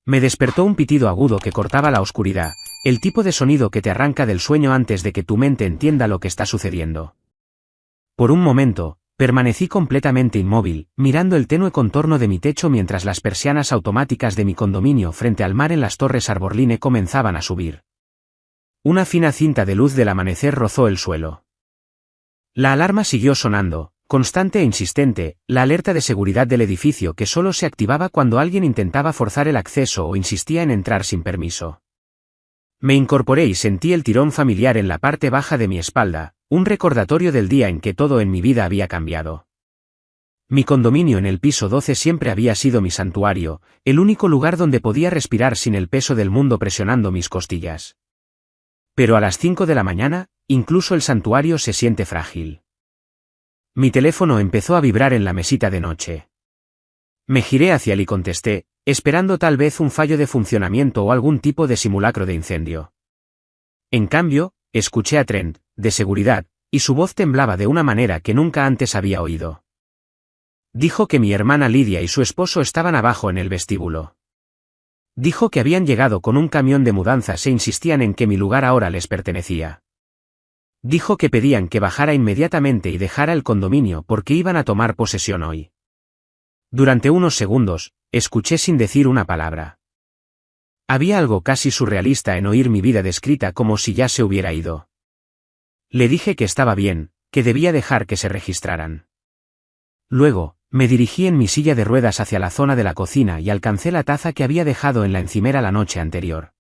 Me despertó un pitido agudo que cortaba la oscuridad, el tipo de sonido que te arranca del sueño antes de que tu mente entienda lo que está sucediendo. Por un momento, permanecí completamente inmóvil, mirando el tenue contorno de mi techo mientras las persianas automáticas de mi condominio frente al mar en las Torres Arborline comenzaban a subir. Una fina cinta de luz del amanecer rozó el suelo. La alarma siguió sonando, constante e insistente, la alerta de seguridad del edificio que solo se activaba cuando alguien intentaba forzar el acceso o insistía en entrar sin permiso. Me incorporé y sentí el tirón familiar en la parte baja de mi espalda, un recordatorio del día en que todo en mi vida había cambiado. Mi condominio en el piso 12 siempre había sido mi santuario, el único lugar donde podía respirar sin el peso del mundo presionando mis costillas. Pero a las 5 de la mañana, incluso el santuario se siente frágil. Mi teléfono empezó a vibrar en la mesita de noche. Me giré hacia él y contesté, esperando tal vez un fallo de funcionamiento o algún tipo de simulacro de incendio. En cambio, escuché a Trent, de seguridad, y su voz temblaba de una manera que nunca antes había oído. Dijo que mi hermana Lidia y su esposo estaban abajo en el vestíbulo. Dijo que habían llegado con un camión de mudanzas e insistían en que mi lugar ahora les pertenecía. Dijo que pedían que bajara inmediatamente y dejara el condominio porque iban a tomar posesión hoy. Durante unos segundos, escuché sin decir una palabra. Había algo casi surrealista en oír mi vida descrita como si ya se hubiera ido. Le dije que estaba bien, que debía dejar que se registraran. Luego, me dirigí en mi silla de ruedas hacia la zona de la cocina y alcancé la taza que había dejado en la encimera la noche anterior.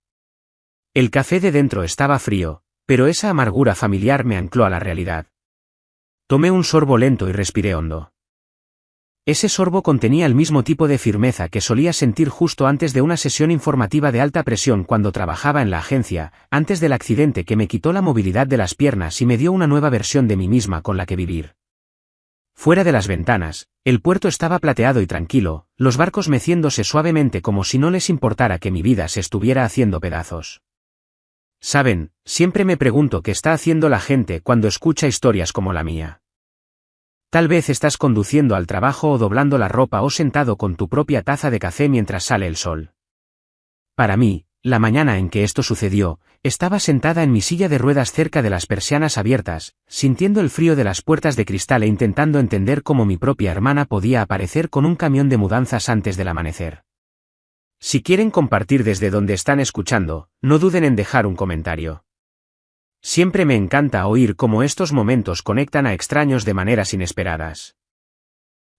El café de dentro estaba frío, pero esa amargura familiar me ancló a la realidad. Tomé un sorbo lento y respiré hondo. Ese sorbo contenía el mismo tipo de firmeza que solía sentir justo antes de una sesión informativa de alta presión cuando trabajaba en la agencia, antes del accidente que me quitó la movilidad de las piernas y me dio una nueva versión de mí misma con la que vivir. Fuera de las ventanas, el puerto estaba plateado y tranquilo, los barcos meciéndose suavemente como si no les importara que mi vida se estuviera haciendo pedazos. Saben, siempre me pregunto qué está haciendo la gente cuando escucha historias como la mía. Tal vez estás conduciendo al trabajo o doblando la ropa o sentado con tu propia taza de café mientras sale el sol. Para mí, la mañana en que esto sucedió, estaba sentada en mi silla de ruedas cerca de las persianas abiertas, sintiendo el frío de las puertas de cristal e intentando entender cómo mi propia hermana podía aparecer con un camión de mudanzas antes del amanecer. Si quieren compartir desde donde están escuchando, no duden en dejar un comentario. Siempre me encanta oír cómo estos momentos conectan a extraños de maneras inesperadas.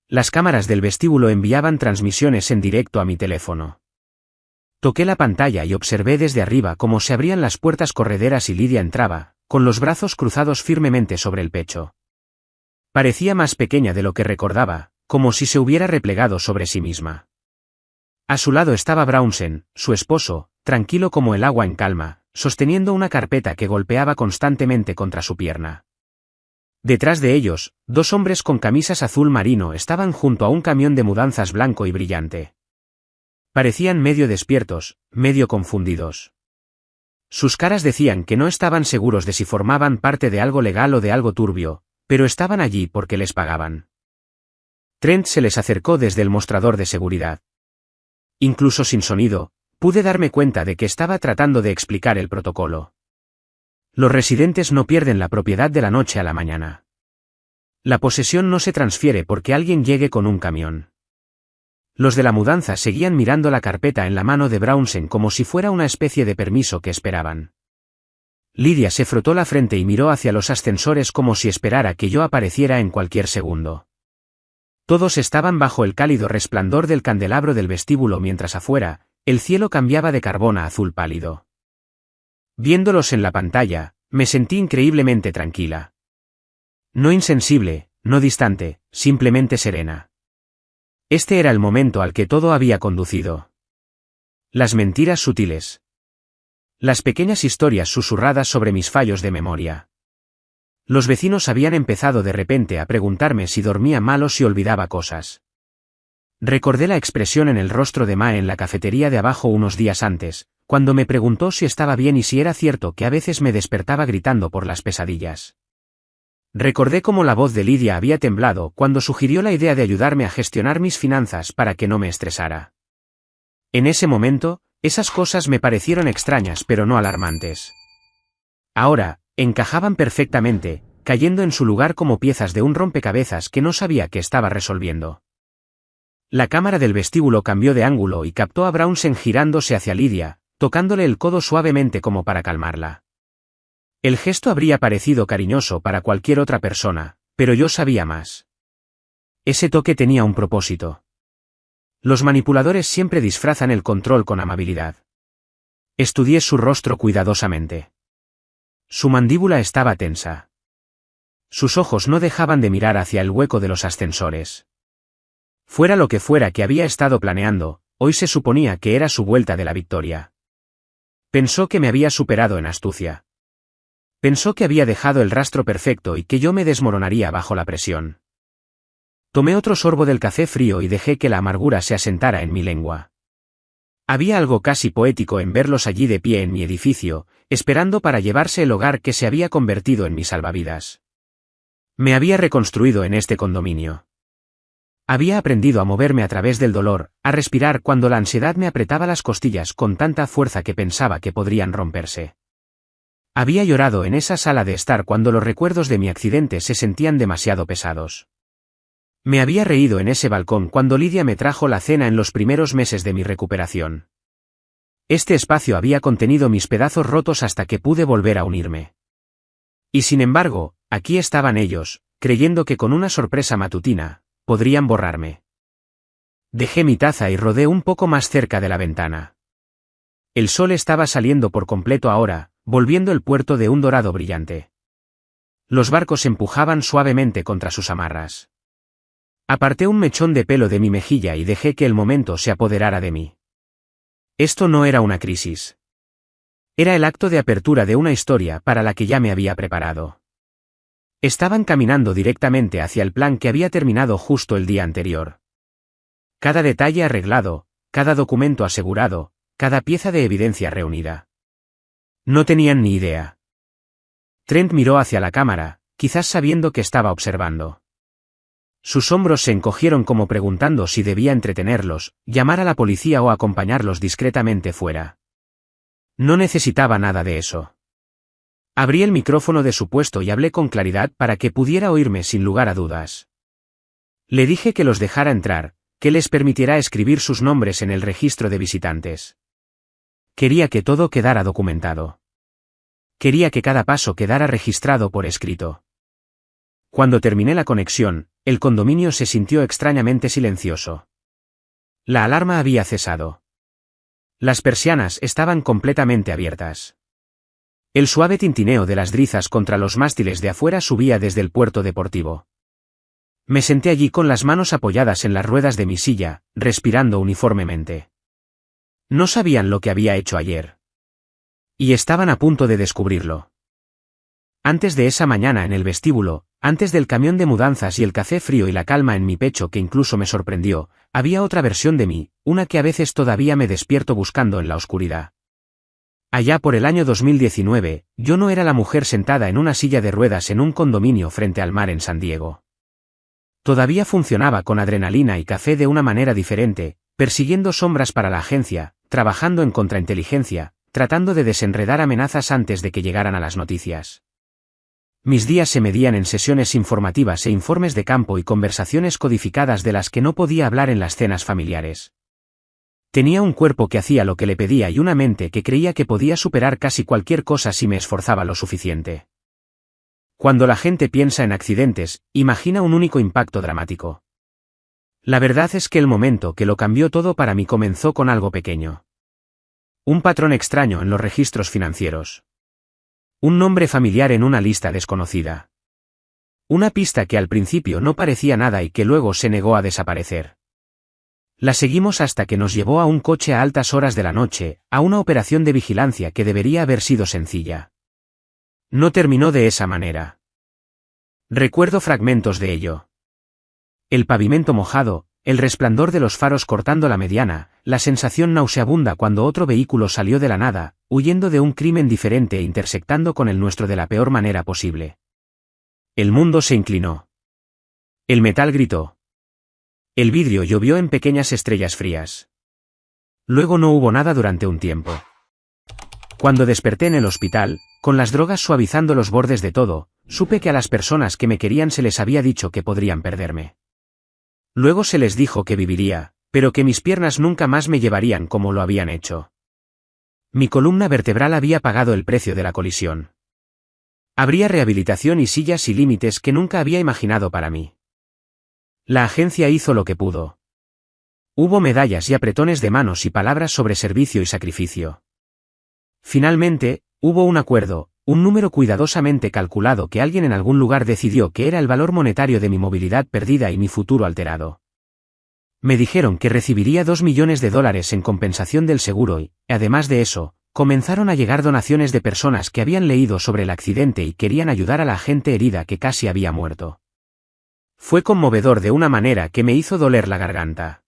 Las cámaras del vestíbulo enviaban transmisiones en directo a mi teléfono. Toqué la pantalla y observé desde arriba cómo se abrían las puertas correderas y Lidia entraba, con los brazos cruzados firmemente sobre el pecho. Parecía más pequeña de lo que recordaba, como si se hubiera replegado sobre sí misma. A su lado estaba Brownsen, su esposo, tranquilo como el agua en calma, sosteniendo una carpeta que golpeaba constantemente contra su pierna. Detrás de ellos, dos hombres con camisas azul marino estaban junto a un camión de mudanzas blanco y brillante. Parecían medio despiertos, medio confundidos. Sus caras decían que no estaban seguros de si formaban parte de algo legal o de algo turbio, pero estaban allí porque les pagaban. Trent se les acercó desde el mostrador de seguridad. Incluso sin sonido, pude darme cuenta de que estaba tratando de explicar el protocolo. Los residentes no pierden la propiedad de la noche a la mañana. La posesión no se transfiere porque alguien llegue con un camión. Los de la mudanza seguían mirando la carpeta en la mano de Brownsen como si fuera una especie de permiso que esperaban. Lidia se frotó la frente y miró hacia los ascensores como si esperara que yo apareciera en cualquier segundo. Todos estaban bajo el cálido resplandor del candelabro del vestíbulo mientras afuera, el cielo cambiaba de carbón a azul pálido. Viéndolos en la pantalla, me sentí increíblemente tranquila. No insensible, no distante, simplemente serena. Este era el momento al que todo había conducido. Las mentiras sutiles. Las pequeñas historias susurradas sobre mis fallos de memoria. Los vecinos habían empezado de repente a preguntarme si dormía mal o si olvidaba cosas. Recordé la expresión en el rostro de Mae en la cafetería de abajo unos días antes, cuando me preguntó si estaba bien y si era cierto que a veces me despertaba gritando por las pesadillas. Recordé cómo la voz de Lidia había temblado cuando sugirió la idea de ayudarme a gestionar mis finanzas para que no me estresara. En ese momento, esas cosas me parecieron extrañas pero no alarmantes. Ahora, encajaban perfectamente, cayendo en su lugar como piezas de un rompecabezas que no sabía que estaba resolviendo. La cámara del vestíbulo cambió de ángulo y captó a Brownsen girándose hacia Lydia, tocándole el codo suavemente como para calmarla. El gesto habría parecido cariñoso para cualquier otra persona, pero yo sabía más. Ese toque tenía un propósito. Los manipuladores siempre disfrazan el control con amabilidad. Estudié su rostro cuidadosamente. Su mandíbula estaba tensa. Sus ojos no dejaban de mirar hacia el hueco de los ascensores. Fuera lo que fuera que había estado planeando, hoy se suponía que era su vuelta de la victoria. Pensó que me había superado en astucia. Pensó que había dejado el rastro perfecto y que yo me desmoronaría bajo la presión. Tomé otro sorbo del café frío y dejé que la amargura se asentara en mi lengua. Había algo casi poético en verlos allí de pie en mi edificio, esperando para llevarse el hogar que se había convertido en mi salvavidas. Me había reconstruido en este condominio. Había aprendido a moverme a través del dolor, a respirar cuando la ansiedad me apretaba las costillas con tanta fuerza que pensaba que podrían romperse. Había llorado en esa sala de estar cuando los recuerdos de mi accidente se sentían demasiado pesados. Me había reído en ese balcón cuando Lydia me trajo la cena en los primeros meses de mi recuperación. Este espacio había contenido mis pedazos rotos hasta que pude volver a unirme. Y sin embargo, aquí estaban ellos, creyendo que con una sorpresa matutina, podrían borrarme. Dejé mi taza y rodé un poco más cerca de la ventana. El sol estaba saliendo por completo ahora, volviendo el puerto de un dorado brillante. Los barcos empujaban suavemente contra sus amarras. Aparté un mechón de pelo de mi mejilla y dejé que el momento se apoderara de mí. Esto no era una crisis. Era el acto de apertura de una historia para la que ya me había preparado. Estaban caminando directamente hacia el plan que había terminado justo el día anterior. Cada detalle arreglado, cada documento asegurado, cada pieza de evidencia reunida. No tenían ni idea. Trent miró hacia la cámara, quizás sabiendo que estaba observando. Sus hombros se encogieron como preguntando si debía entretenerlos, llamar a la policía o acompañarlos discretamente fuera. No necesitaba nada de eso. Abrí el micrófono de su puesto y hablé con claridad para que pudiera oírme sin lugar a dudas. Le dije que los dejara entrar, que les permitiera escribir sus nombres en el registro de visitantes. Quería que todo quedara documentado. Quería que cada paso quedara registrado por escrito. Cuando terminé la conexión, el condominio se sintió extrañamente silencioso. La alarma había cesado. Las persianas estaban completamente abiertas. El suave tintineo de las drizas contra los mástiles de afuera subía desde el puerto deportivo. Me senté allí con las manos apoyadas en las ruedas de mi silla, respirando uniformemente. No sabían lo que había hecho ayer. Y estaban a punto de descubrirlo. Antes de esa mañana en el vestíbulo, antes del camión de mudanzas y el café frío y la calma en mi pecho que incluso me sorprendió, había otra versión de mí, una que a veces todavía me despierto buscando en la oscuridad. Allá por el año 2019, yo no era la mujer sentada en una silla de ruedas en un condominio frente al mar en San Diego. Todavía funcionaba con adrenalina y café de una manera diferente, persiguiendo sombras para la agencia, trabajando en contrainteligencia, tratando de desenredar amenazas antes de que llegaran a las noticias. Mis días se medían en sesiones informativas e informes de campo y conversaciones codificadas de las que no podía hablar en las cenas familiares. Tenía un cuerpo que hacía lo que le pedía y una mente que creía que podía superar casi cualquier cosa si me esforzaba lo suficiente. Cuando la gente piensa en accidentes, imagina un único impacto dramático. La verdad es que el momento que lo cambió todo para mí comenzó con algo pequeño. Un patrón extraño en los registros financieros. Un nombre familiar en una lista desconocida. Una pista que al principio no parecía nada y que luego se negó a desaparecer. La seguimos hasta que nos llevó a un coche a altas horas de la noche, a una operación de vigilancia que debería haber sido sencilla. No terminó de esa manera. Recuerdo fragmentos de ello. El pavimento mojado, el resplandor de los faros cortando la mediana, la sensación nauseabunda cuando otro vehículo salió de la nada, huyendo de un crimen diferente e intersectando con el nuestro de la peor manera posible. El mundo se inclinó. El metal gritó. El vidrio llovió en pequeñas estrellas frías. Luego no hubo nada durante un tiempo. Cuando desperté en el hospital, con las drogas suavizando los bordes de todo, supe que a las personas que me querían se les había dicho que podrían perderme. Luego se les dijo que viviría, pero que mis piernas nunca más me llevarían como lo habían hecho. Mi columna vertebral había pagado el precio de la colisión. Habría rehabilitación y sillas y límites que nunca había imaginado para mí. La agencia hizo lo que pudo. Hubo medallas y apretones de manos y palabras sobre servicio y sacrificio. Finalmente, hubo un acuerdo, un número cuidadosamente calculado que alguien en algún lugar decidió que era el valor monetario de mi movilidad perdida y mi futuro alterado. Me dijeron que recibiría $2 millones en compensación del seguro y, además de eso, comenzaron a llegar donaciones de personas que habían leído sobre el accidente y querían ayudar a la gente herida que casi había muerto. Fue conmovedor de una manera que me hizo doler la garganta.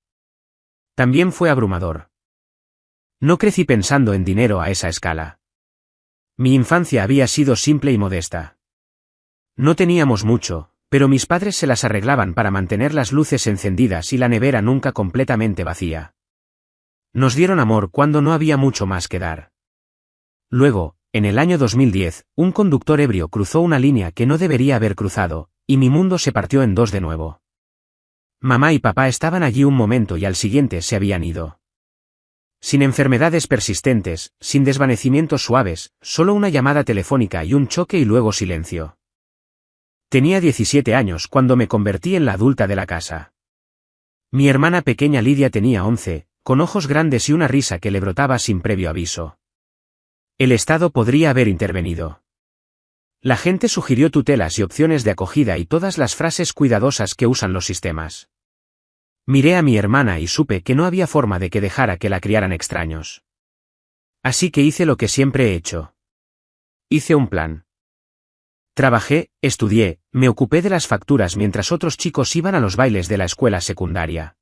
También fue abrumador. No crecí pensando en dinero a esa escala. Mi infancia había sido simple y modesta. No teníamos mucho, pero mis padres se las arreglaban para mantener las luces encendidas y la nevera nunca completamente vacía. Nos dieron amor cuando no había mucho más que dar. Luego, en el año 2010, un conductor ebrio cruzó una línea que no debería haber cruzado, y mi mundo se partió en dos de nuevo. Mamá y papá estaban allí un momento y al siguiente se habían ido. Sin enfermedades persistentes, sin desvanecimientos suaves, solo una llamada telefónica y un choque y luego silencio. Tenía 17 años cuando me convertí en la adulta de la casa. Mi hermana pequeña Lidia tenía 11, con ojos grandes y una risa que le brotaba sin previo aviso. El Estado podría haber intervenido. La gente sugirió tutelas y opciones de acogida y todas las frases cuidadosas que usan los sistemas. Miré a mi hermana y supe que no había forma de que dejara que la criaran extraños. Así que hice lo que siempre he hecho. Hice un plan. Trabajé, estudié, me ocupé de las facturas mientras otros chicos iban a los bailes de la escuela secundaria.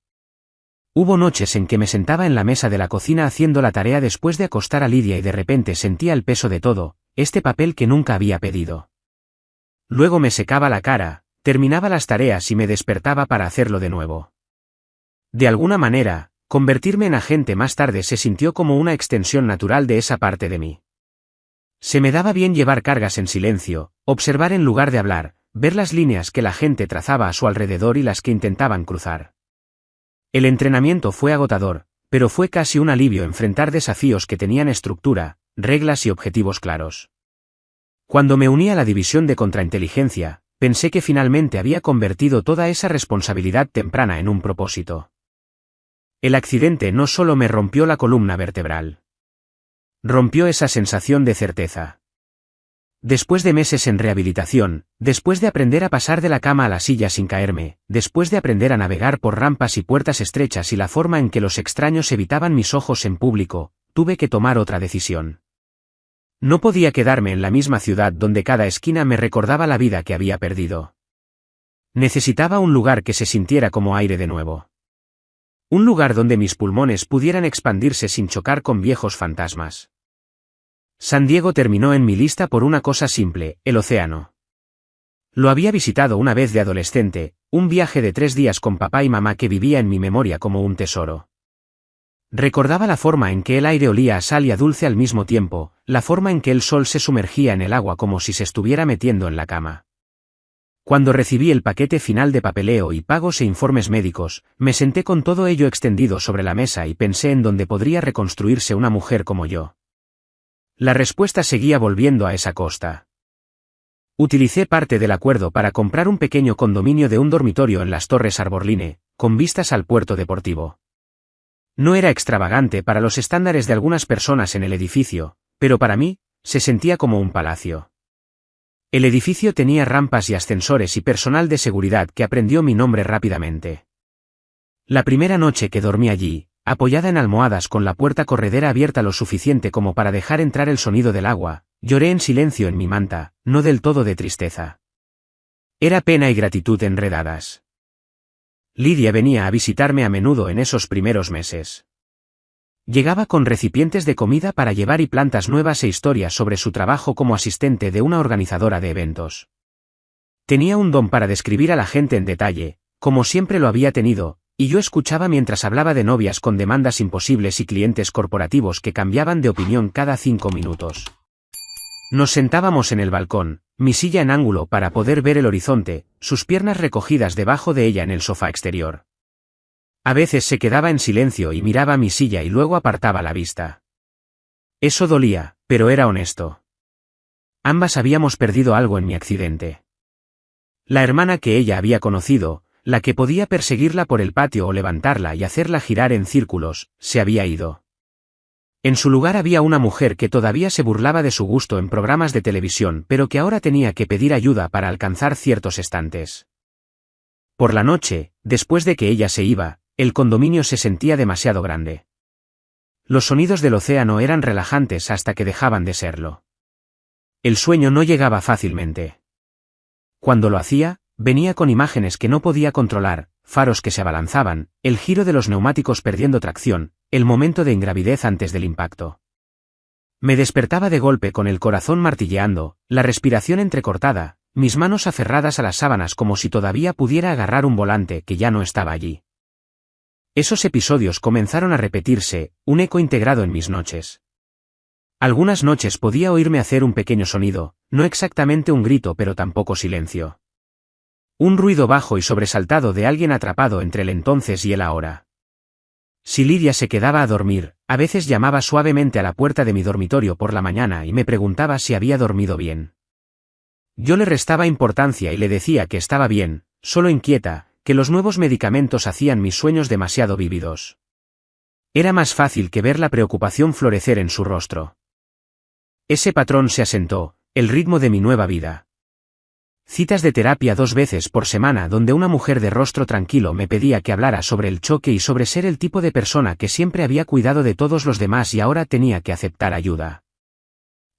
Hubo noches en que me sentaba en la mesa de la cocina haciendo la tarea después de acostar a Lidia y de repente sentía el peso de todo, este papel que nunca había pedido. Luego me secaba la cara, terminaba las tareas y me despertaba para hacerlo de nuevo. De alguna manera, convertirme en agente más tarde se sintió como una extensión natural de esa parte de mí. Se me daba bien llevar cargas en silencio, observar en lugar de hablar, ver las líneas que la gente trazaba a su alrededor y las que intentaban cruzar. El entrenamiento fue agotador, pero fue casi un alivio enfrentar desafíos que tenían estructura, reglas y objetivos claros. Cuando me uní a la división de contrainteligencia, pensé que finalmente había convertido toda esa responsabilidad temprana en un propósito. El accidente no solo me rompió la columna vertebral. Rompió esa sensación de certeza. Después de meses en rehabilitación, después de aprender a pasar de la cama a la silla sin caerme, después de aprender a navegar por rampas y puertas estrechas y la forma en que los extraños evitaban mis ojos en público, tuve que tomar otra decisión. No podía quedarme en la misma ciudad donde cada esquina me recordaba la vida que había perdido. Necesitaba un lugar que se sintiera como aire de nuevo. Un lugar donde mis pulmones pudieran expandirse sin chocar con viejos fantasmas. San Diego terminó en mi lista por una cosa simple, el océano. Lo había visitado una vez de adolescente, un viaje de 3 días con papá y mamá que vivía en mi memoria como un tesoro. Recordaba la forma en que el aire olía a sal y a dulce al mismo tiempo, la forma en que el sol se sumergía en el agua como si se estuviera metiendo en la cama. Cuando recibí el paquete final de papeleo y pagos e informes médicos, me senté con todo ello extendido sobre la mesa y pensé en dónde podría reconstruirse una mujer como yo. La respuesta seguía volviendo a esa costa. Utilicé parte del acuerdo para comprar un pequeño condominio de un dormitorio en las Torres Arborline, con vistas al puerto deportivo. No era extravagante para los estándares de algunas personas en el edificio, pero para mí, se sentía como un palacio. El edificio tenía rampas y ascensores y personal de seguridad que aprendió mi nombre rápidamente. La primera noche que dormí allí, apoyada en almohadas con la puerta corredera abierta lo suficiente como para dejar entrar el sonido del agua, lloré en silencio en mi manta, no del todo de tristeza. Era pena y gratitud enredadas. Lidia venía a visitarme a menudo en esos primeros meses. Llegaba con recipientes de comida para llevar y plantas nuevas e historias sobre su trabajo como asistente de una organizadora de eventos. Tenía un don para describir a la gente en detalle, como siempre lo había tenido, y yo escuchaba mientras hablaba de novias con demandas imposibles y clientes corporativos que cambiaban de opinión cada 5 minutos. Nos sentábamos en el balcón, mi silla en ángulo para poder ver el horizonte, sus piernas recogidas debajo de ella en el sofá exterior. A veces se quedaba en silencio y miraba mi silla y luego apartaba la vista. Eso dolía, pero era honesto. Ambas habíamos perdido algo en mi accidente. La hermana que ella había conocido, la que podía perseguirla por el patio o levantarla y hacerla girar en círculos, se había ido. En su lugar había una mujer que todavía se burlaba de su gusto en programas de televisión, pero que ahora tenía que pedir ayuda para alcanzar ciertos estantes. Por la noche, después de que ella se iba, el condominio se sentía demasiado grande. Los sonidos del océano eran relajantes hasta que dejaban de serlo. El sueño no llegaba fácilmente. Cuando lo hacía, venía con imágenes que no podía controlar, faros que se abalanzaban, el giro de los neumáticos perdiendo tracción, el momento de ingravidez antes del impacto. Me despertaba de golpe con el corazón martilleando, la respiración entrecortada, mis manos aferradas a las sábanas como si todavía pudiera agarrar un volante que ya no estaba allí. Esos episodios comenzaron a repetirse, un eco integrado en mis noches. Algunas noches podía oírme hacer un pequeño sonido, no exactamente un grito pero tampoco silencio. Un ruido bajo y sobresaltado de alguien atrapado entre el entonces y el ahora. Si Lidia se quedaba a dormir, a veces llamaba suavemente a la puerta de mi dormitorio por la mañana y me preguntaba si había dormido bien. Yo le restaba importancia y le decía que estaba bien, solo inquieta, que los nuevos medicamentos hacían mis sueños demasiado vívidos. Era más fácil que ver la preocupación florecer en su rostro. Ese patrón se asentó, el ritmo de mi nueva vida. Citas de terapia 2 veces por semana donde una mujer de rostro tranquilo me pedía que hablara sobre el choque y sobre ser el tipo de persona que siempre había cuidado de todos los demás y ahora tenía que aceptar ayuda.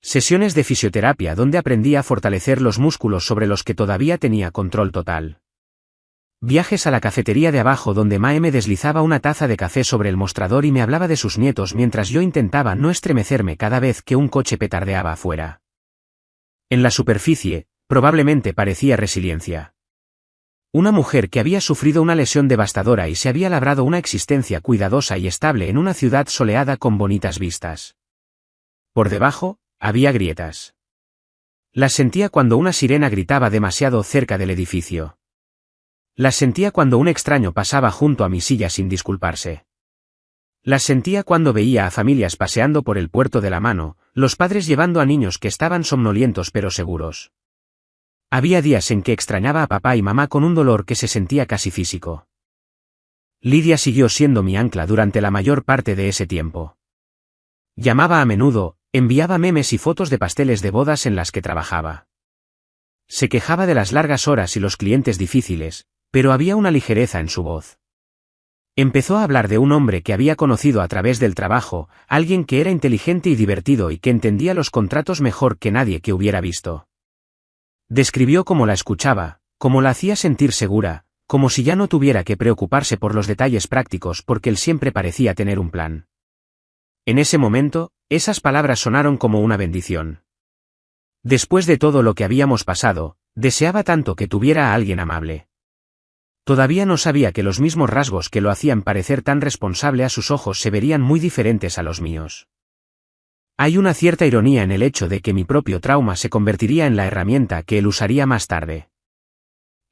Sesiones de fisioterapia donde aprendí a fortalecer los músculos sobre los que todavía tenía control total. Viajes a la cafetería de abajo donde Mae me deslizaba una taza de café sobre el mostrador y me hablaba de sus nietos mientras yo intentaba no estremecerme cada vez que un coche petardeaba afuera. En la superficie, probablemente parecía resiliencia. Una mujer que había sufrido una lesión devastadora y se había labrado una existencia cuidadosa y estable en una ciudad soleada con bonitas vistas. Por debajo, había grietas. Las sentía cuando una sirena gritaba demasiado cerca del edificio. Las sentía cuando un extraño pasaba junto a mi silla sin disculparse. Las sentía cuando veía a familias paseando por el puerto de la mano, los padres llevando a niños que estaban somnolientos pero seguros. Había días en que extrañaba a papá y mamá con un dolor que se sentía casi físico. Lidia siguió siendo mi ancla durante la mayor parte de ese tiempo. Llamaba a menudo, enviaba memes y fotos de pasteles de bodas en las que trabajaba. Se quejaba de las largas horas y los clientes difíciles, pero había una ligereza en su voz. Empezó a hablar de un hombre que había conocido a través del trabajo, alguien que era inteligente y divertido y que entendía los contratos mejor que nadie que hubiera visto. Describió cómo la escuchaba, cómo la hacía sentir segura, como si ya no tuviera que preocuparse por los detalles prácticos porque él siempre parecía tener un plan. En ese momento, esas palabras sonaron como una bendición. Después de todo lo que habíamos pasado, deseaba tanto que tuviera a alguien amable. Todavía no sabía que los mismos rasgos que lo hacían parecer tan responsable a sus ojos se verían muy diferentes a los míos. Hay una cierta ironía en el hecho de que mi propio trauma se convertiría en la herramienta que él usaría más tarde.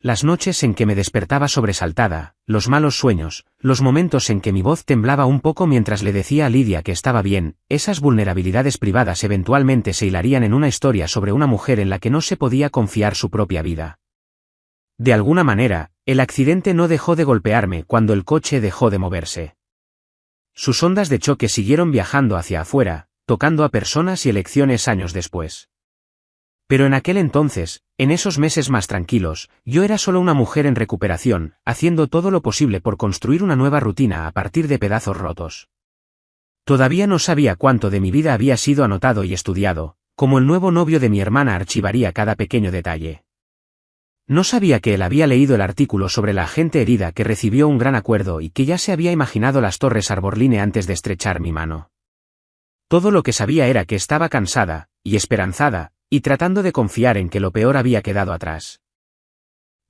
Las noches en que me despertaba sobresaltada, los malos sueños, los momentos en que mi voz temblaba un poco mientras le decía a Lidia que estaba bien, esas vulnerabilidades privadas eventualmente se hilarían en una historia sobre una mujer en la que no se podía confiar su propia vida. De alguna manera, el accidente no dejó de golpearme cuando el coche dejó de moverse. Sus ondas de choque siguieron viajando hacia afuera, tocando a personas y elecciones años después. Pero en aquel entonces, en esos meses más tranquilos, yo era solo una mujer en recuperación, haciendo todo lo posible por construir una nueva rutina a partir de pedazos rotos. Todavía no sabía cuánto de mi vida había sido anotado y estudiado, como el nuevo novio de mi hermana archivaría cada pequeño detalle. No sabía que él había leído el artículo sobre la agente herida que recibió un gran acuerdo y que ya se había imaginado las torres Arborline antes de estrechar mi mano. Todo lo que sabía era que estaba cansada, y esperanzada, y tratando de confiar en que lo peor había quedado atrás.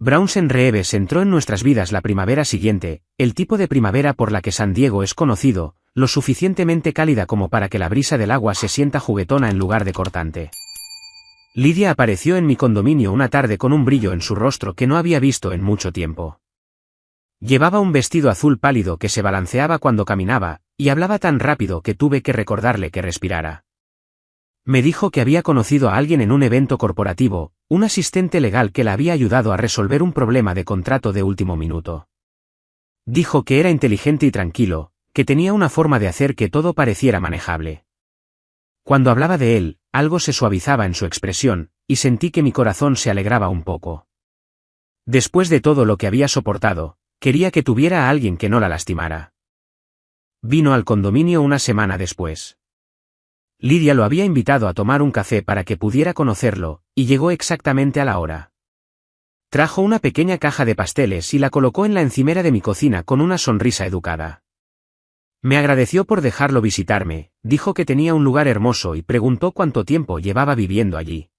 Brownsen Reeves entró en nuestras vidas la primavera siguiente, el tipo de primavera por la que San Diego es conocido, lo suficientemente cálida como para que la brisa del agua se sienta juguetona en lugar de cortante. Lydia apareció en mi condominio una tarde con un brillo en su rostro que no había visto en mucho tiempo. Llevaba un vestido azul pálido que se balanceaba cuando caminaba, y hablaba tan rápido que tuve que recordarle que respirara. Me dijo que había conocido a alguien en un evento corporativo, un asistente legal que la había ayudado a resolver un problema de contrato de último minuto. Dijo que era inteligente y tranquilo, que tenía una forma de hacer que todo pareciera manejable. Cuando hablaba de él, algo se suavizaba en su expresión, y sentí que mi corazón se alegraba un poco. Después de todo lo que había soportado, quería que tuviera a alguien que no la lastimara. Vino al condominio una semana después. Lydia lo había invitado a tomar un café para que pudiera conocerlo, y llegó exactamente a la hora. Trajo una pequeña caja de pasteles y la colocó en la encimera de mi cocina con una sonrisa educada. Me agradeció por dejarlo visitarme, dijo que tenía un lugar hermoso y preguntó cuánto tiempo llevaba viviendo allí.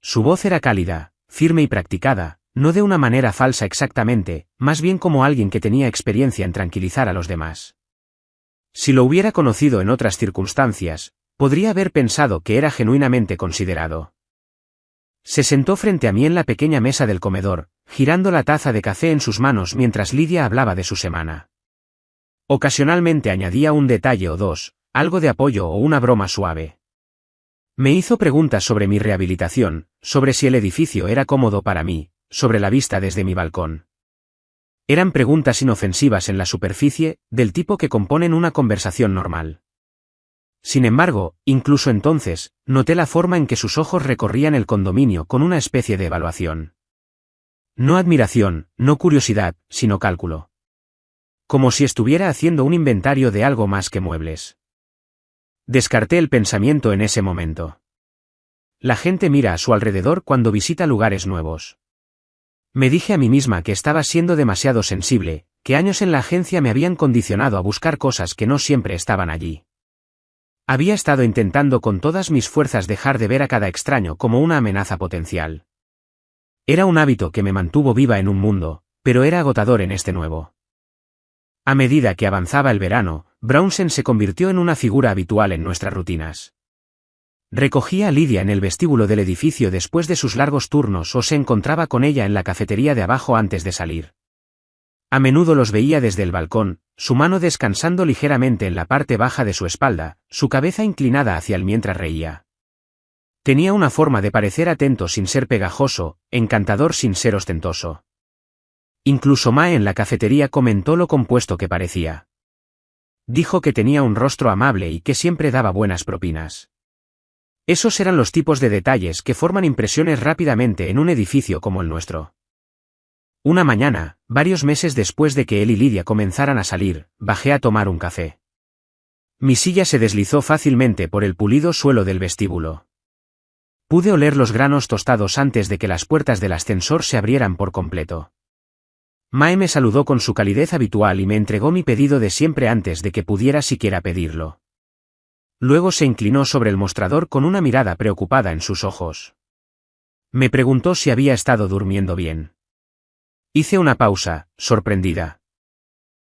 Su voz era cálida, firme y practicada, no de una manera falsa exactamente, más bien como alguien que tenía experiencia en tranquilizar a los demás. Si lo hubiera conocido en otras circunstancias, podría haber pensado que era genuinamente considerado. Se sentó frente a mí en la pequeña mesa del comedor, girando la taza de café en sus manos mientras Lydia hablaba de su semana. Ocasionalmente añadía un detalle o dos, algo de apoyo o una broma suave. Me hizo preguntas sobre mi rehabilitación, sobre si el edificio era cómodo para mí, sobre la vista desde mi balcón. Eran preguntas inofensivas en la superficie, del tipo que componen una conversación normal. Sin embargo, incluso entonces, noté la forma en que sus ojos recorrían el condominio con una especie de evaluación. No admiración, no curiosidad, sino cálculo. Como si estuviera haciendo un inventario de algo más que muebles. Descarté el pensamiento en ese momento. La gente mira a su alrededor cuando visita lugares nuevos. Me dije a mí misma que estaba siendo demasiado sensible, que años en la agencia me habían condicionado a buscar cosas que no siempre estaban allí. Había estado intentando con todas mis fuerzas dejar de ver a cada extraño como una amenaza potencial. Era un hábito que me mantuvo viva en un mundo, pero era agotador en este nuevo. A medida que avanzaba el verano, Brownsen se convirtió en una figura habitual en nuestras rutinas. Recogía a Lydia en el vestíbulo del edificio después de sus largos turnos o se encontraba con ella en la cafetería de abajo antes de salir. A menudo los veía desde el balcón, su mano descansando ligeramente en la parte baja de su espalda, su cabeza inclinada hacia él mientras reía. Tenía una forma de parecer atento sin ser pegajoso, encantador sin ser ostentoso. Incluso Mae en la cafetería comentó lo compuesto que parecía. Dijo que tenía un rostro amable y que siempre daba buenas propinas. Esos eran los tipos de detalles que forman impresiones rápidamente en un edificio como el nuestro. Una mañana, varios meses después de que él y Lydia comenzaran a salir, bajé a tomar un café. Mi silla se deslizó fácilmente por el pulido suelo del vestíbulo. Pude oler los granos tostados antes de que las puertas del ascensor se abrieran por completo. Mae me saludó con su calidez habitual y me entregó mi pedido de siempre antes de que pudiera siquiera pedirlo. Luego se inclinó sobre el mostrador con una mirada preocupada en sus ojos. Me preguntó si había estado durmiendo bien. Hice una pausa, sorprendida.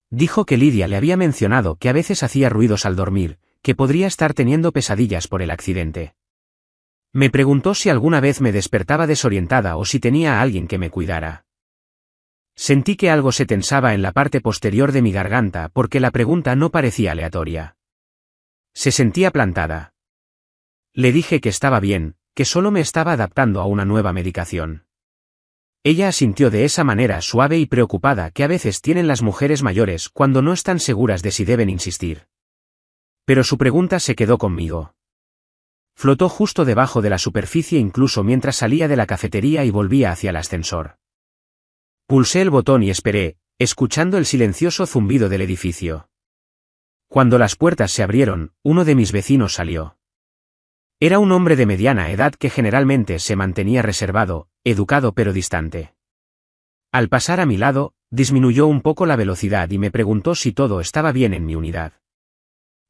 Dijo que Lydia le había mencionado que a veces hacía ruidos al dormir, que podría estar teniendo pesadillas por el accidente. Me preguntó si alguna vez me despertaba desorientada o si tenía a alguien que me cuidara. Sentí que algo se tensaba en la parte posterior de mi garganta porque la pregunta no parecía aleatoria. Se sentía plantada. Le dije que estaba bien, que solo me estaba adaptando a una nueva medicación. Ella asintió de esa manera suave y preocupada que a veces tienen las mujeres mayores cuando no están seguras de si deben insistir. Pero su pregunta se quedó conmigo. Flotó justo debajo de la superficie incluso mientras salía de la cafetería y volvía hacia el ascensor. Pulsé el botón y esperé, escuchando el silencioso zumbido del edificio. Cuando las puertas se abrieron, uno de mis vecinos salió. Era un hombre de mediana edad que generalmente se mantenía reservado, educado pero distante. Al pasar a mi lado, disminuyó un poco la velocidad y me preguntó si todo estaba bien en mi unidad.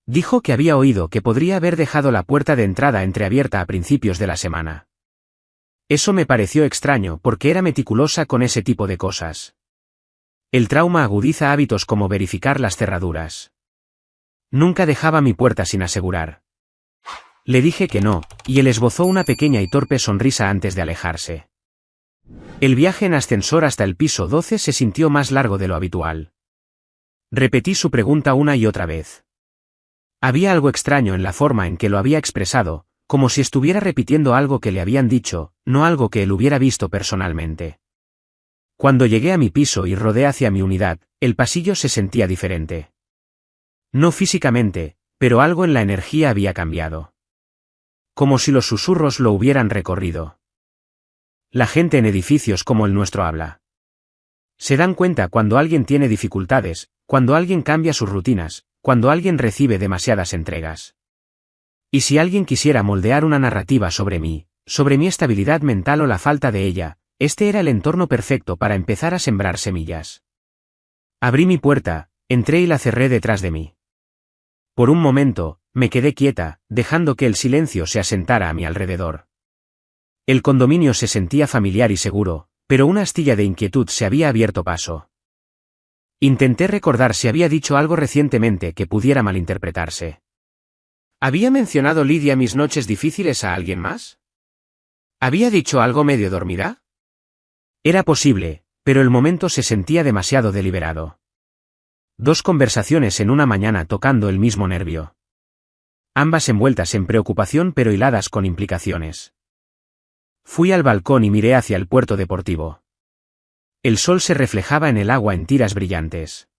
Dijo que había oído que podría haber dejado la puerta de entrada entreabierta a principios de la semana. Eso me pareció extraño porque era meticulosa con ese tipo de cosas. El trauma agudiza hábitos como verificar las cerraduras. Nunca dejaba mi puerta sin asegurar. Le dije que no, y él esbozó una pequeña y torpe sonrisa antes de alejarse. El viaje en ascensor hasta el piso 12 se sintió más largo de lo habitual. Repetí su pregunta una y otra vez. Había algo extraño en la forma en que lo había expresado, como si estuviera repitiendo algo que le habían dicho, no algo que él hubiera visto personalmente. Cuando llegué a mi piso y rodé hacia mi unidad, el pasillo se sentía diferente. No físicamente, pero algo en la energía había cambiado. Como si los susurros lo hubieran recorrido. La gente en edificios como el nuestro habla. Se dan cuenta cuando alguien tiene dificultades, cuando alguien cambia sus rutinas, cuando alguien recibe demasiadas entregas. Y si alguien quisiera moldear una narrativa sobre mi estabilidad mental o la falta de ella, este era el entorno perfecto para empezar a sembrar semillas. Abrí mi puerta, entré y la cerré detrás de mí. Por un momento, me quedé quieta, dejando que el silencio se asentara a mi alrededor. El condominio se sentía familiar y seguro, pero una astilla de inquietud se había abierto paso. Intenté recordar si había dicho algo recientemente que pudiera malinterpretarse. ¿Había mencionado Lidia mis noches difíciles a alguien más? ¿Había dicho algo medio dormida? Era posible, pero el momento se sentía demasiado deliberado. 2 conversaciones en una mañana tocando el mismo nervio. Ambas envueltas en preocupación pero hiladas con implicaciones. Fui al balcón y miré hacia el puerto deportivo. El sol se reflejaba en el agua en tiras brillantes.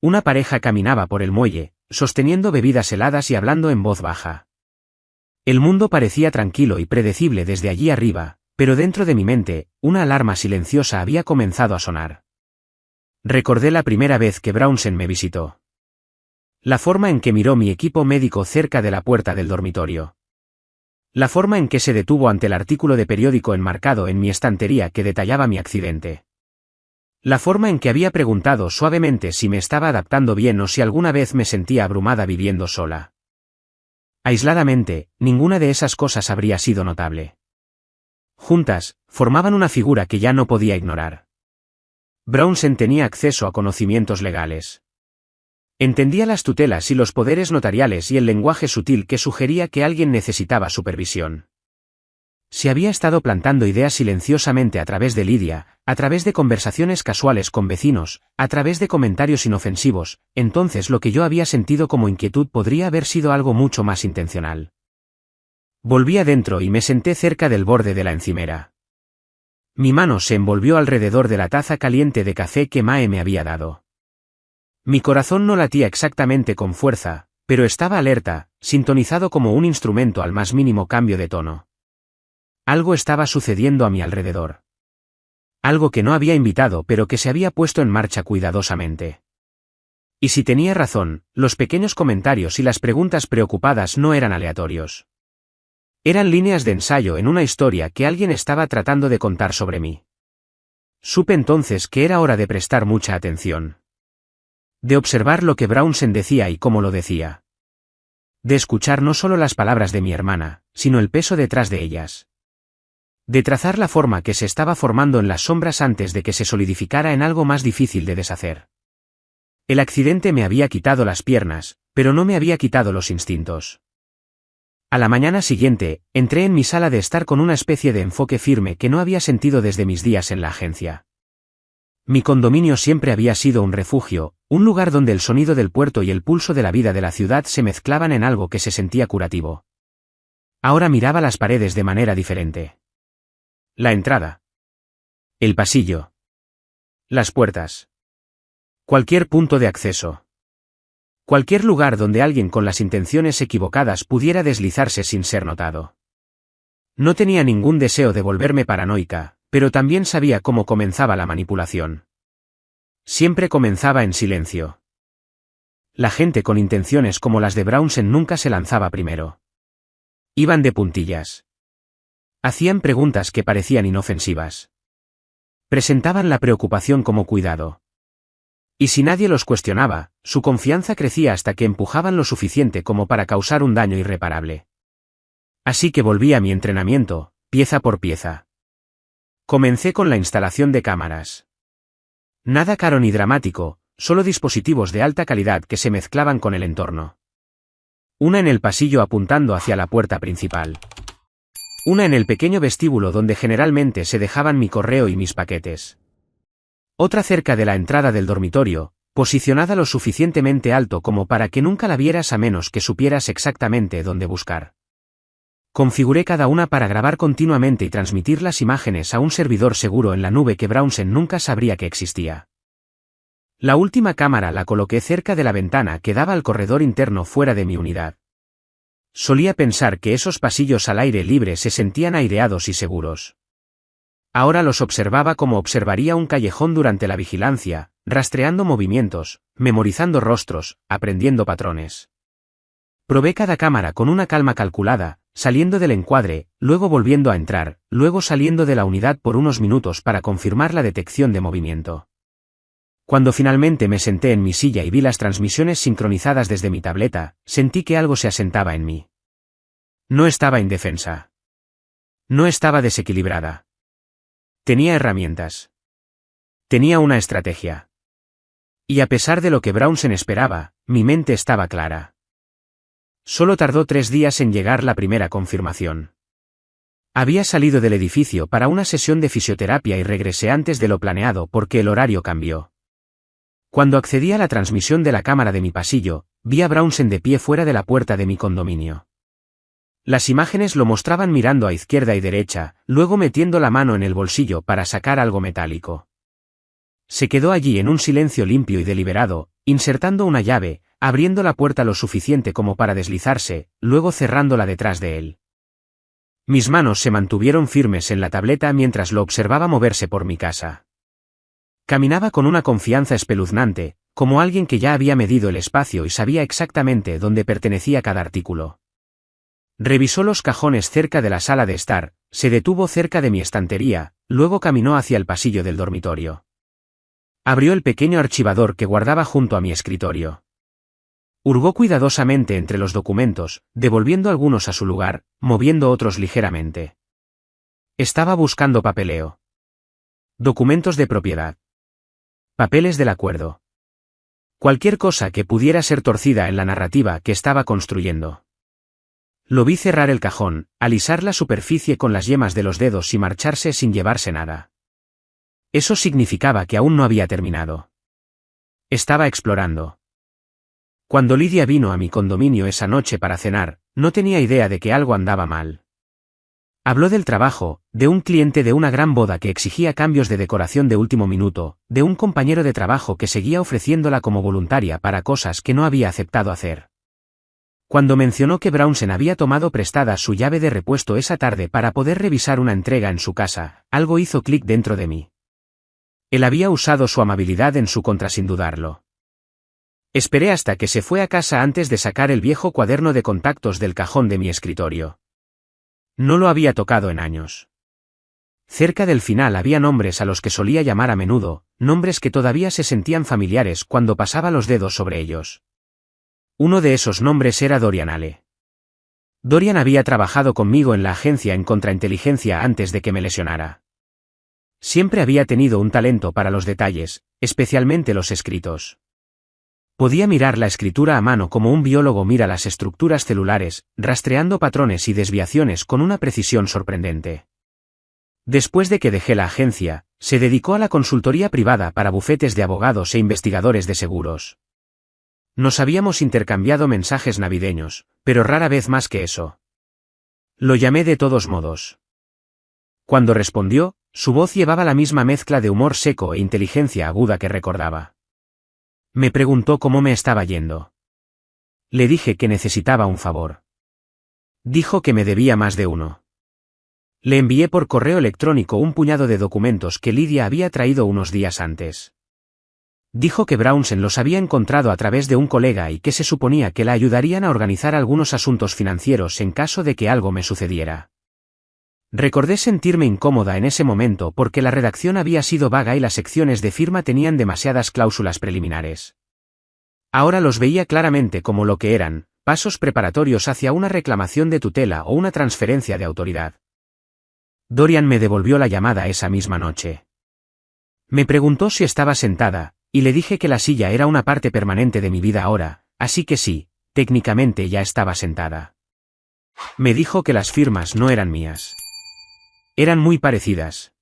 Una pareja caminaba por el muelle, sosteniendo bebidas heladas y hablando en voz baja. El mundo parecía tranquilo y predecible desde allí arriba, pero dentro de mi mente, una alarma silenciosa había comenzado a sonar. Recordé la primera vez que Brownsen me visitó. La forma en que miró mi equipo médico cerca de la puerta del dormitorio. La forma en que se detuvo ante el artículo de periódico enmarcado en mi estantería que detallaba mi accidente. La forma en que había preguntado suavemente si me estaba adaptando bien o si alguna vez me sentía abrumada viviendo sola. Aisladamente, ninguna de esas cosas habría sido notable. Juntas, formaban una figura que ya no podía ignorar. Brownsen tenía acceso a conocimientos legales. Entendía las tutelas y los poderes notariales y el lenguaje sutil que sugería que alguien necesitaba supervisión. Si había estado plantando ideas silenciosamente a través de Lidia, a través de conversaciones casuales con vecinos, a través de comentarios inofensivos, entonces lo que yo había sentido como inquietud podría haber sido algo mucho más intencional. Volví adentro y me senté cerca del borde de la encimera. Mi mano se envolvió alrededor de la taza caliente de café que Mae me había dado. Mi corazón no latía exactamente con fuerza, pero estaba alerta, sintonizado como un instrumento al más mínimo cambio de tono. Algo estaba sucediendo a mi alrededor. Algo que no había invitado pero que se había puesto en marcha cuidadosamente. Y si tenía razón, los pequeños comentarios y las preguntas preocupadas no eran aleatorios. Eran líneas de ensayo en una historia que alguien estaba tratando de contar sobre mí. Supe entonces que era hora de prestar mucha atención. De observar lo que Brownsen decía y cómo lo decía. De escuchar no solo las palabras de mi hermana, sino el peso detrás de ellas. De trazar la forma que se estaba formando en las sombras antes de que se solidificara en algo más difícil de deshacer. El accidente me había quitado las piernas, pero no me había quitado los instintos. A la mañana siguiente, entré en mi sala de estar con una especie de enfoque firme que no había sentido desde mis días en la agencia. Mi condominio siempre había sido un refugio, un lugar donde el sonido del puerto y el pulso de la vida de la ciudad se mezclaban en algo que se sentía curativo. Ahora miraba las paredes de manera diferente. La entrada. El pasillo. Las puertas. Cualquier punto de acceso. Cualquier lugar donde alguien con las intenciones equivocadas pudiera deslizarse sin ser notado. No tenía ningún deseo de volverme paranoica, pero también sabía cómo comenzaba la manipulación. Siempre comenzaba en silencio. La gente con intenciones como las de Brownsen nunca se lanzaba primero. Iban de puntillas. Hacían preguntas que parecían inofensivas. Presentaban la preocupación como cuidado. Y si nadie los cuestionaba, su confianza crecía hasta que empujaban lo suficiente como para causar un daño irreparable. Así que volví a mi entrenamiento, pieza por pieza. Comencé con la instalación de cámaras. Nada caro ni dramático, solo dispositivos de alta calidad que se mezclaban con el entorno. Una en el pasillo apuntando hacia la puerta principal. Una en el pequeño vestíbulo donde generalmente se dejaban mi correo y mis paquetes. Otra cerca de la entrada del dormitorio, posicionada lo suficientemente alto como para que nunca la vieras a menos que supieras exactamente dónde buscar. Configuré cada una para grabar continuamente y transmitir las imágenes a un servidor seguro en la nube que Brownsen nunca sabría que existía. La última cámara la coloqué cerca de la ventana que daba al corredor interno fuera de mi unidad. Solía pensar que esos pasillos al aire libre se sentían aireados y seguros. Ahora los observaba como observaría un callejón durante la vigilancia, rastreando movimientos, memorizando rostros, aprendiendo patrones. Probé cada cámara con una calma calculada, saliendo del encuadre, luego volviendo a entrar, luego saliendo de la unidad por unos minutos para confirmar la detección de movimiento. Cuando finalmente me senté en mi silla y vi las transmisiones sincronizadas desde mi tableta, sentí que algo se asentaba en mí. No estaba indefensa. No estaba desequilibrada. Tenía herramientas. Tenía una estrategia. Y a pesar de lo que Brownsen esperaba, mi mente estaba clara. Solo tardó 3 días en llegar la primera confirmación. Había salido del edificio para una sesión de fisioterapia y regresé antes de lo planeado porque el horario cambió. Cuando accedí a la transmisión de la cámara de mi pasillo, vi a Brownsen de pie fuera de la puerta de mi condominio. Las imágenes lo mostraban mirando a izquierda y derecha, luego metiendo la mano en el bolsillo para sacar algo metálico. Se quedó allí en un silencio limpio y deliberado, insertando una llave, abriendo la puerta lo suficiente como para deslizarse, luego cerrándola detrás de él. Mis manos se mantuvieron firmes en la tableta mientras lo observaba moverse por mi casa. Caminaba con una confianza espeluznante, como alguien que ya había medido el espacio y sabía exactamente dónde pertenecía cada artículo. Revisó los cajones cerca de la sala de estar, se detuvo cerca de mi estantería, luego caminó hacia el pasillo del dormitorio. Abrió el pequeño archivador que guardaba junto a mi escritorio. Hurgó cuidadosamente entre los documentos, devolviendo algunos a su lugar, moviendo otros ligeramente. Estaba buscando papeleo. Documentos de propiedad. Papeles del acuerdo. Cualquier cosa que pudiera ser torcida en la narrativa que estaba construyendo. Lo vi cerrar el cajón, alisar la superficie con las yemas de los dedos y marcharse sin llevarse nada. Eso significaba que aún no había terminado. Estaba explorando. Cuando Lidia vino a mi condominio esa noche para cenar, no tenía idea de que algo andaba mal. Habló del trabajo, de un cliente de una gran boda que exigía cambios de decoración de último minuto, de un compañero de trabajo que seguía ofreciéndola como voluntaria para cosas que no había aceptado hacer. Cuando mencionó que Brownsen había tomado prestada su llave de repuesto esa tarde para poder revisar una entrega en su casa, algo hizo clic dentro de mí. Él había usado su amabilidad en su contra sin dudarlo. Esperé hasta que se fue a casa antes de sacar el viejo cuaderno de contactos del cajón de mi escritorio. No lo había tocado en años. Cerca del final había nombres a los que solía llamar a menudo, nombres que todavía se sentían familiares cuando pasaba los dedos sobre ellos. Uno de esos nombres era Dorian Hale. Dorian había trabajado conmigo en la agencia en contrainteligencia antes de que me lesionara. Siempre había tenido un talento para los detalles, especialmente los escritos. Podía mirar la escritura a mano como un biólogo mira las estructuras celulares, rastreando patrones y desviaciones con una precisión sorprendente. Después de que dejé la agencia, se dedicó a la consultoría privada para bufetes de abogados e investigadores de seguros. Nos habíamos intercambiado mensajes navideños, pero rara vez más que eso. Lo llamé de todos modos. Cuando respondió, su voz llevaba la misma mezcla de humor seco e inteligencia aguda que recordaba. Me preguntó cómo me estaba yendo. Le dije que necesitaba un favor. Dijo que me debía más de uno. Le envié por correo electrónico un puñado de documentos que Lidia había traído unos días antes. Dijo que Brownsen los había encontrado a través de un colega y que se suponía que la ayudarían a organizar algunos asuntos financieros en caso de que algo me sucediera. Recordé sentirme incómoda en ese momento porque la redacción había sido vaga y las secciones de firma tenían demasiadas cláusulas preliminares. Ahora los veía claramente como lo que eran, pasos preparatorios hacia una reclamación de tutela o una transferencia de autoridad. Dorian me devolvió la llamada esa misma noche. Me preguntó si estaba sentada, y le dije que la silla era una parte permanente de mi vida ahora, así que sí, técnicamente ya estaba sentada. Me dijo que las firmas no eran mías. Eran muy parecidas.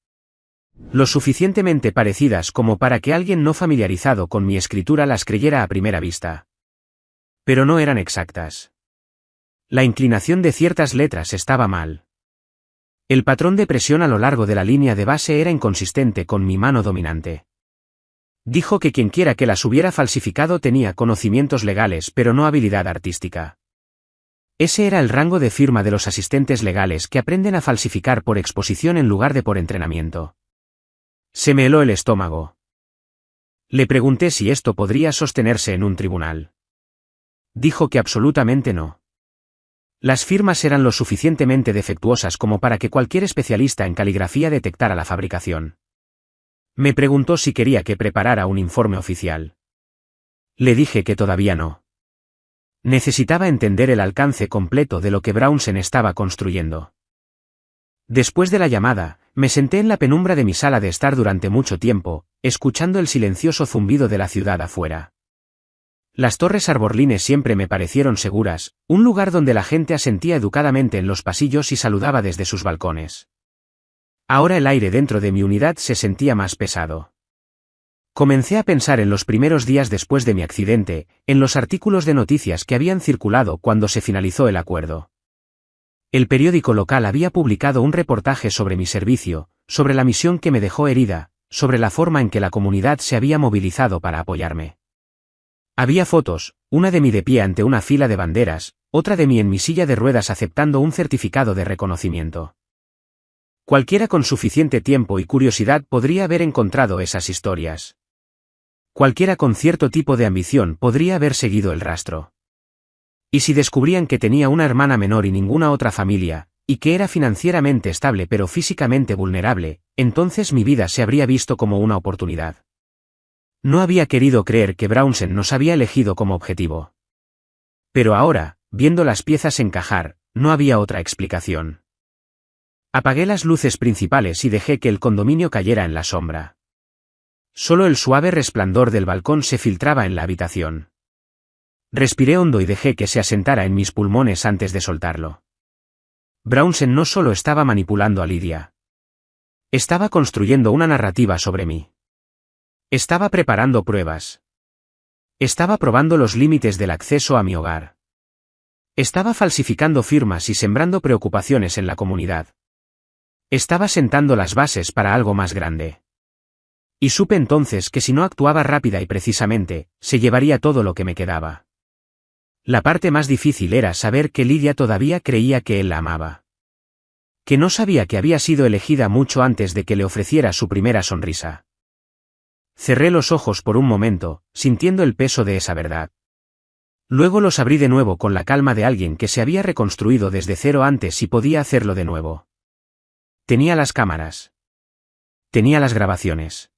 Lo suficientemente parecidas como para que alguien no familiarizado con mi escritura las creyera a primera vista. Pero no eran exactas. La inclinación de ciertas letras estaba mal. El patrón de presión a lo largo de la línea de base era inconsistente con mi mano dominante. Dijo que quienquiera que las hubiera falsificado tenía conocimientos legales pero no habilidad artística. Ese era el rango de firma de los asistentes legales que aprenden a falsificar por exposición en lugar de por entrenamiento. Se me heló el estómago. Le pregunté si esto podría sostenerse en un tribunal. Dijo que absolutamente no. Las firmas eran lo suficientemente defectuosas como para que cualquier especialista en caligrafía detectara la fabricación. Me preguntó si quería que preparara un informe oficial. Le dije que todavía no. Necesitaba entender el alcance completo de lo que Brownsen estaba construyendo. Después de la llamada, me senté en la penumbra de mi sala de estar durante mucho tiempo, escuchando el silencioso zumbido de la ciudad afuera. Las torres arborlines siempre me parecieron seguras, un lugar donde la gente asentía educadamente en los pasillos y saludaba desde sus balcones. Ahora el aire dentro de mi unidad se sentía más pesado. Comencé a pensar en los primeros días después de mi accidente, en los artículos de noticias que habían circulado cuando se finalizó el acuerdo. El periódico local había publicado un reportaje sobre mi servicio, sobre la misión que me dejó herida, sobre la forma en que la comunidad se había movilizado para apoyarme. Había fotos, una de mí de pie ante una fila de banderas, otra de mí en mi silla de ruedas aceptando un certificado de reconocimiento. Cualquiera con suficiente tiempo y curiosidad podría haber encontrado esas historias. Cualquiera con cierto tipo de ambición podría haber seguido el rastro. Y si descubrían que tenía una hermana menor y ninguna otra familia, y que era financieramente estable pero físicamente vulnerable, entonces mi vida se habría visto como una oportunidad. No había querido creer que Brownsen nos había elegido como objetivo. Pero ahora, viendo las piezas encajar, no había otra explicación. Apagué las luces principales y dejé que el condominio cayera en la sombra. Solo el suave resplandor del balcón se filtraba en la habitación. Respiré hondo y dejé que se asentara en mis pulmones antes de soltarlo. Brownsen no solo estaba manipulando a Lydia. Estaba construyendo una narrativa sobre mí. Estaba preparando pruebas. Estaba probando los límites del acceso a mi hogar. Estaba falsificando firmas y sembrando preocupaciones en la comunidad. Estaba sentando las bases para algo más grande. Y supe entonces que si no actuaba rápida y precisamente, se llevaría todo lo que me quedaba. La parte más difícil era saber que Lydia todavía creía que él la amaba. Que no sabía que había sido elegida mucho antes de que le ofreciera su primera sonrisa. Cerré los ojos por un momento, sintiendo el peso de esa verdad. Luego los abrí de nuevo con la calma de alguien que se había reconstruido desde cero antes y podía hacerlo de nuevo. Tenía las cámaras. Tenía las grabaciones.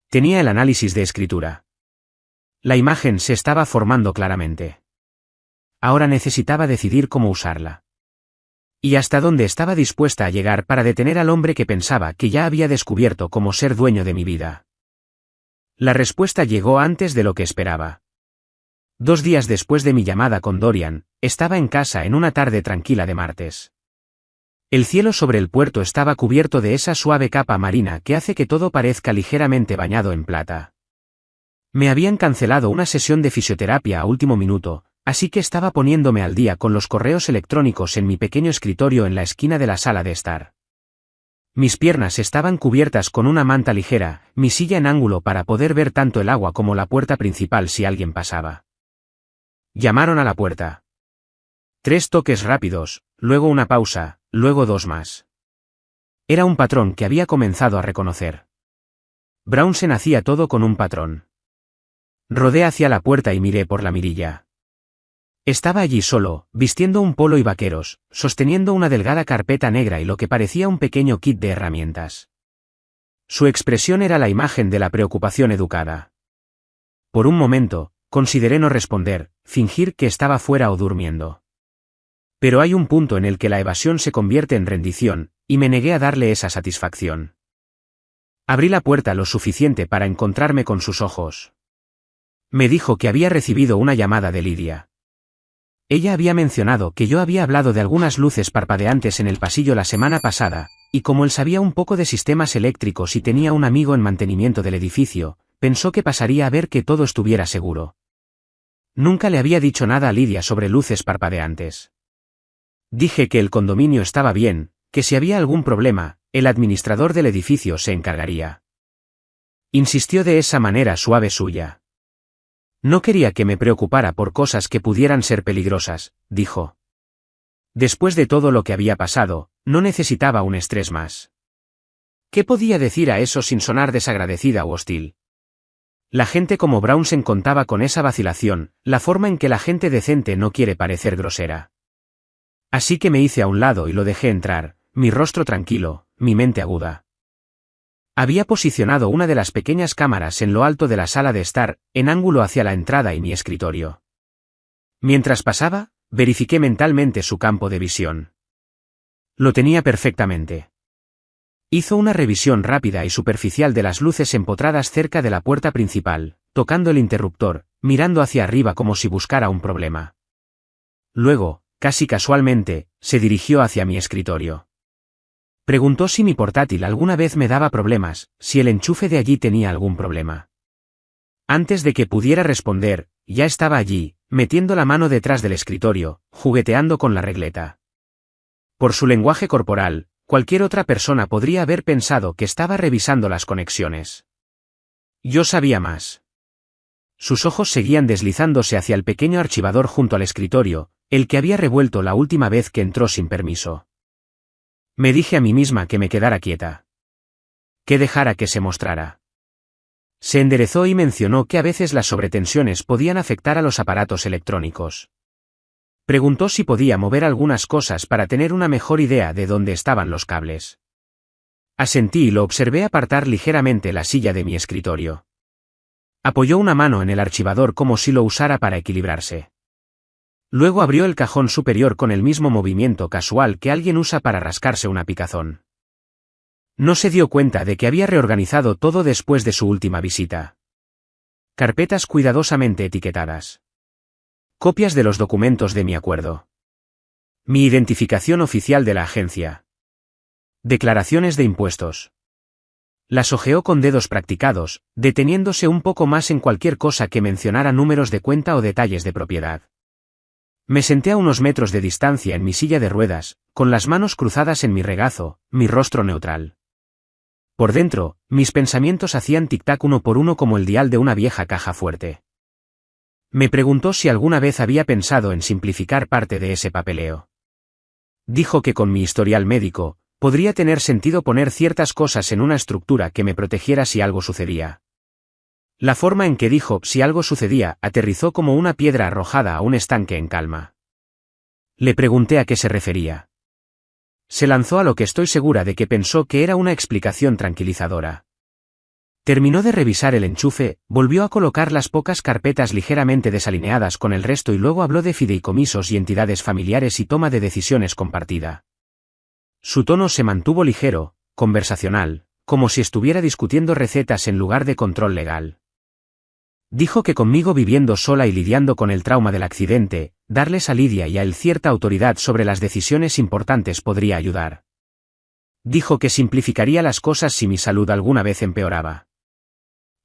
Tenía el análisis de escritura. La imagen se estaba formando claramente. Ahora necesitaba decidir cómo usarla. Y hasta dónde estaba dispuesta a llegar para detener al hombre que pensaba que ya había descubierto cómo ser dueño de mi vida. La respuesta llegó antes de lo que esperaba. 2 días después de mi llamada con Dorian, estaba en casa en una tarde tranquila de martes. El cielo sobre el puerto estaba cubierto de esa suave capa marina que hace que todo parezca ligeramente bañado en plata. Me habían cancelado una sesión de fisioterapia a último minuto, así que estaba poniéndome al día con los correos electrónicos en mi pequeño escritorio en la esquina de la sala de estar. Mis piernas estaban cubiertas con una manta ligera, mi silla en ángulo para poder ver tanto el agua como la puerta principal si alguien pasaba. Llamaron a la puerta. 3 toques rápidos, luego una pausa, luego 2 más. Era un patrón que había comenzado a reconocer. Brownsen hacía todo con un patrón. Rodé hacia la puerta y miré por la mirilla. Estaba allí solo, vistiendo un polo y vaqueros, sosteniendo una delgada carpeta negra y lo que parecía un pequeño kit de herramientas. Su expresión era la imagen de la preocupación educada. Por un momento, consideré no responder, fingir que estaba fuera o durmiendo. Pero hay un punto en el que la evasión se convierte en rendición, y me negué a darle esa satisfacción. Abrí la puerta lo suficiente para encontrarme con sus ojos. Me dijo que había recibido una llamada de Lidia. Ella había mencionado que yo había hablado de algunas luces parpadeantes en el pasillo la semana pasada, y como él sabía un poco de sistemas eléctricos y tenía un amigo en mantenimiento del edificio, pensó que pasaría a ver que todo estuviera seguro. Nunca le había dicho nada a Lidia sobre luces parpadeantes. Dije que el condominio estaba bien, que si había algún problema, el administrador del edificio se encargaría. Insistió de esa manera suave suya. No quería que me preocupara por cosas que pudieran ser peligrosas, dijo. Después de todo lo que había pasado, no necesitaba un estrés más. ¿Qué podía decir a eso sin sonar desagradecida o hostil? La gente como Brownsen contaba con esa vacilación, la forma en que la gente decente no quiere parecer grosera. Así que me hice a un lado y lo dejé entrar, mi rostro tranquilo, mi mente aguda. Había posicionado una de las pequeñas cámaras en lo alto de la sala de estar, en ángulo hacia la entrada y mi escritorio. Mientras pasaba, verifiqué mentalmente su campo de visión. Lo tenía perfectamente. Hizo una revisión rápida y superficial de las luces empotradas cerca de la puerta principal, tocando el interruptor, mirando hacia arriba como si buscara un problema. Luego, casi casualmente, se dirigió hacia mi escritorio. Preguntó si mi portátil alguna vez me daba problemas, si el enchufe de allí tenía algún problema. Antes de que pudiera responder, ya estaba allí, metiendo la mano detrás del escritorio, jugueteando con la regleta. Por su lenguaje corporal, cualquier otra persona podría haber pensado que estaba revisando las conexiones. Yo sabía más. Sus ojos seguían deslizándose hacia el pequeño archivador junto al escritorio, el que había revuelto la última vez que entró sin permiso. Me dije a mí misma que me quedara quieta. Que dejara que se mostrara. Se enderezó y mencionó que a veces las sobretensiones podían afectar a los aparatos electrónicos. Preguntó si podía mover algunas cosas para tener una mejor idea de dónde estaban los cables. Asentí y lo observé apartar ligeramente la silla de mi escritorio. Apoyó una mano en el archivador como si lo usara para equilibrarse. Luego abrió el cajón superior con el mismo movimiento casual que alguien usa para rascarse una picazón. No se dio cuenta de que había reorganizado todo después de su última visita. Carpetas cuidadosamente etiquetadas. Copias de los documentos de mi acuerdo. Mi identificación oficial de la agencia. Declaraciones de impuestos. Las hojeó con dedos practicados, deteniéndose un poco más en cualquier cosa que mencionara números de cuenta o detalles de propiedad. Me senté a unos metros de distancia en mi silla de ruedas, con las manos cruzadas en mi regazo, mi rostro neutral. Por dentro, mis pensamientos hacían tic-tac uno por uno como el dial de una vieja caja fuerte. Me preguntó si alguna vez había pensado en simplificar parte de ese papeleo. Dijo que con mi historial médico, podría tener sentido poner ciertas cosas en una estructura que me protegiera si algo sucedía. La forma en que dijo si algo sucedía aterrizó como una piedra arrojada a un estanque en calma. Le pregunté a qué se refería. Se lanzó a lo que estoy segura de que pensó que era una explicación tranquilizadora. Terminó de revisar el enchufe, volvió a colocar las pocas carpetas ligeramente desalineadas con el resto y luego habló de fideicomisos y entidades familiares y toma de decisiones compartida. Su tono se mantuvo ligero, conversacional, como si estuviera discutiendo recetas en lugar de control legal. Dijo que conmigo viviendo sola y lidiando con el trauma del accidente, darles a Lidia y a él cierta autoridad sobre las decisiones importantes podría ayudar. Dijo que simplificaría las cosas si mi salud alguna vez empeoraba.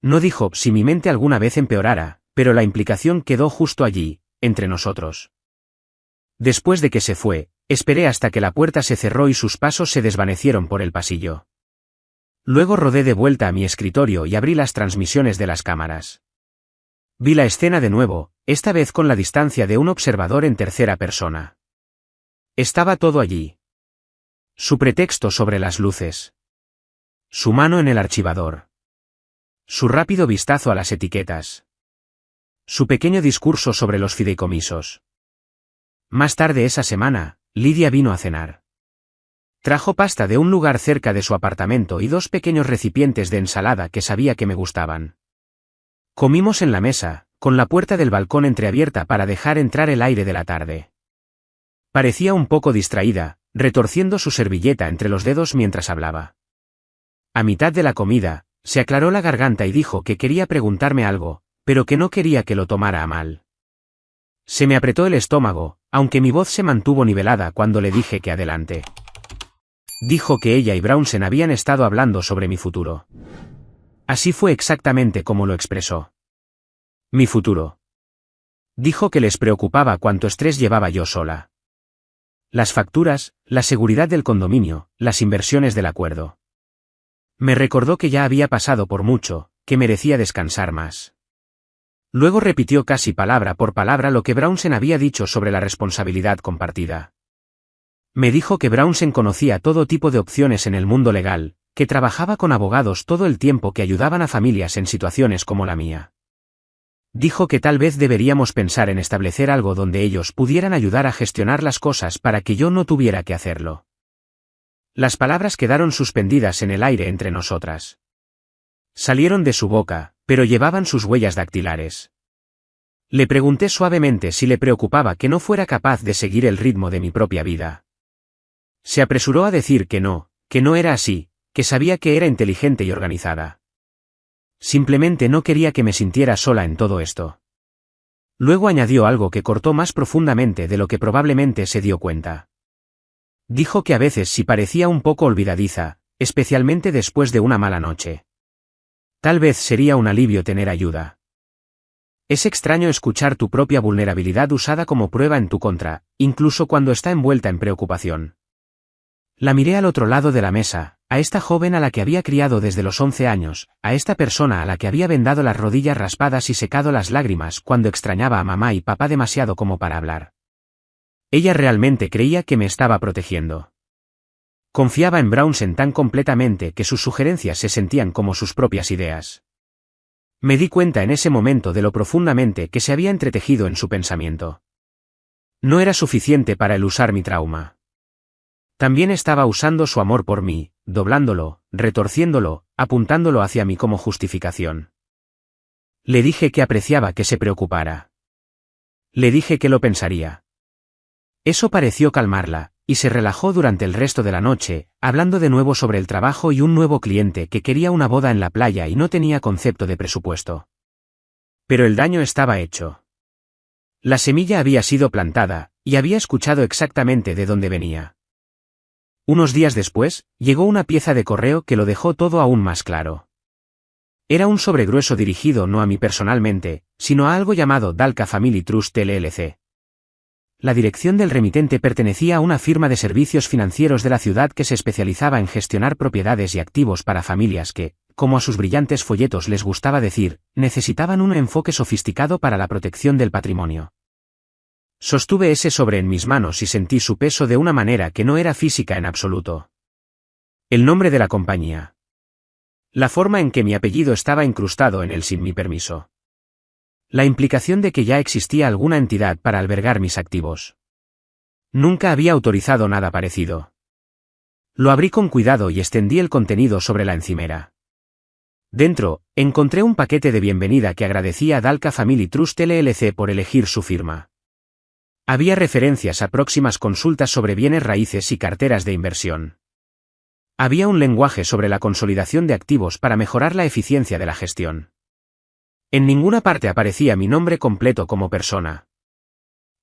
No dijo si mi mente alguna vez empeorara, pero la implicación quedó justo allí, entre nosotros. Después de que se fue, esperé hasta que la puerta se cerró y sus pasos se desvanecieron por el pasillo. Luego rodé de vuelta a mi escritorio y abrí las transmisiones de las cámaras. Vi la escena de nuevo, esta vez con la distancia de un observador en tercera persona. Estaba todo allí. Su pretexto sobre las luces. Su mano en el archivador. Su rápido vistazo a las etiquetas. Su pequeño discurso sobre los fideicomisos. Más tarde esa semana, Lidia vino a cenar. Trajo pasta de un lugar cerca de su apartamento y 2 pequeños recipientes de ensalada que sabía que me gustaban. Comimos en la mesa, con la puerta del balcón entreabierta para dejar entrar el aire de la tarde. Parecía un poco distraída, retorciendo su servilleta entre los dedos mientras hablaba. A mitad de la comida, se aclaró la garganta y dijo que quería preguntarme algo, pero que no quería que lo tomara a mal. Se me apretó el estómago, aunque mi voz se mantuvo nivelada cuando le dije que adelante. Dijo que ella y Brownsen habían estado hablando sobre mi futuro. Así fue exactamente como lo expresó. Mi futuro. Dijo que les preocupaba cuánto estrés llevaba yo sola. Las facturas, la seguridad del condominio, las inversiones del acuerdo. Me recordó que ya había pasado por mucho, que merecía descansar más. Luego repitió casi palabra por palabra lo que Brownsen había dicho sobre la responsabilidad compartida. Me dijo que Brownsen conocía todo tipo de opciones en el mundo legal, que trabajaba con abogados todo el tiempo que ayudaban a familias en situaciones como la mía. Dijo que tal vez deberíamos pensar en establecer algo donde ellos pudieran ayudar a gestionar las cosas para que yo no tuviera que hacerlo. Las palabras quedaron suspendidas en el aire entre nosotras. Salieron de su boca, pero llevaban sus huellas dactilares. Le pregunté suavemente si le preocupaba que no fuera capaz de seguir el ritmo de mi propia vida. Se apresuró a decir que no era así, que sabía que era inteligente y organizada. Simplemente no quería que me sintiera sola en todo esto. Luego añadió algo que cortó más profundamente de lo que probablemente se dio cuenta. Dijo que a veces sí parecía un poco olvidadiza, especialmente después de una mala noche. Tal vez sería un alivio tener ayuda. Es extraño escuchar tu propia vulnerabilidad usada como prueba en tu contra, incluso cuando está envuelta en preocupación. La miré al otro lado de la mesa, a esta joven a la que había criado desde los 11 años, a esta persona a la que había vendado las rodillas raspadas y secado las lágrimas cuando extrañaba a mamá y papá demasiado como para hablar. Ella realmente creía que me estaba protegiendo. Confiaba en Brownsen tan completamente que sus sugerencias se sentían como sus propias ideas. Me di cuenta en ese momento de lo profundamente que se había entretejido en su pensamiento. No era suficiente para el usar mi trauma. También estaba usando su amor por mí, doblándolo, retorciéndolo, apuntándolo hacia mí como justificación. Le dije que apreciaba que se preocupara. Le dije que lo pensaría. Eso pareció calmarla, y se relajó durante el resto de la noche, hablando de nuevo sobre el trabajo y un nuevo cliente que quería una boda en la playa y no tenía concepto de presupuesto. Pero el daño estaba hecho. La semilla había sido plantada, y había escuchado exactamente de dónde venía. Unos días después, llegó una pieza de correo que lo dejó todo aún más claro. Era un sobregrueso dirigido no a mí personalmente, sino a algo llamado Dalka Family Trust LLC. La dirección del remitente pertenecía a una firma de servicios financieros de la ciudad que se especializaba en gestionar propiedades y activos para familias que, como a sus brillantes folletos les gustaba decir, necesitaban un enfoque sofisticado para la protección del patrimonio. Sostuve ese sobre en mis manos y sentí su peso de una manera que no era física en absoluto. El nombre de la compañía. La forma en que mi apellido estaba incrustado en él sin mi permiso. La implicación de que ya existía alguna entidad para albergar mis activos. Nunca había autorizado nada parecido. Lo abrí con cuidado y extendí el contenido sobre la encimera. Dentro, encontré un paquete de bienvenida que agradecía a Dalka Family Trust LLC por elegir su firma. Había referencias a próximas consultas sobre bienes raíces y carteras de inversión. Había un lenguaje sobre la consolidación de activos para mejorar la eficiencia de la gestión. En ninguna parte aparecía mi nombre completo como persona.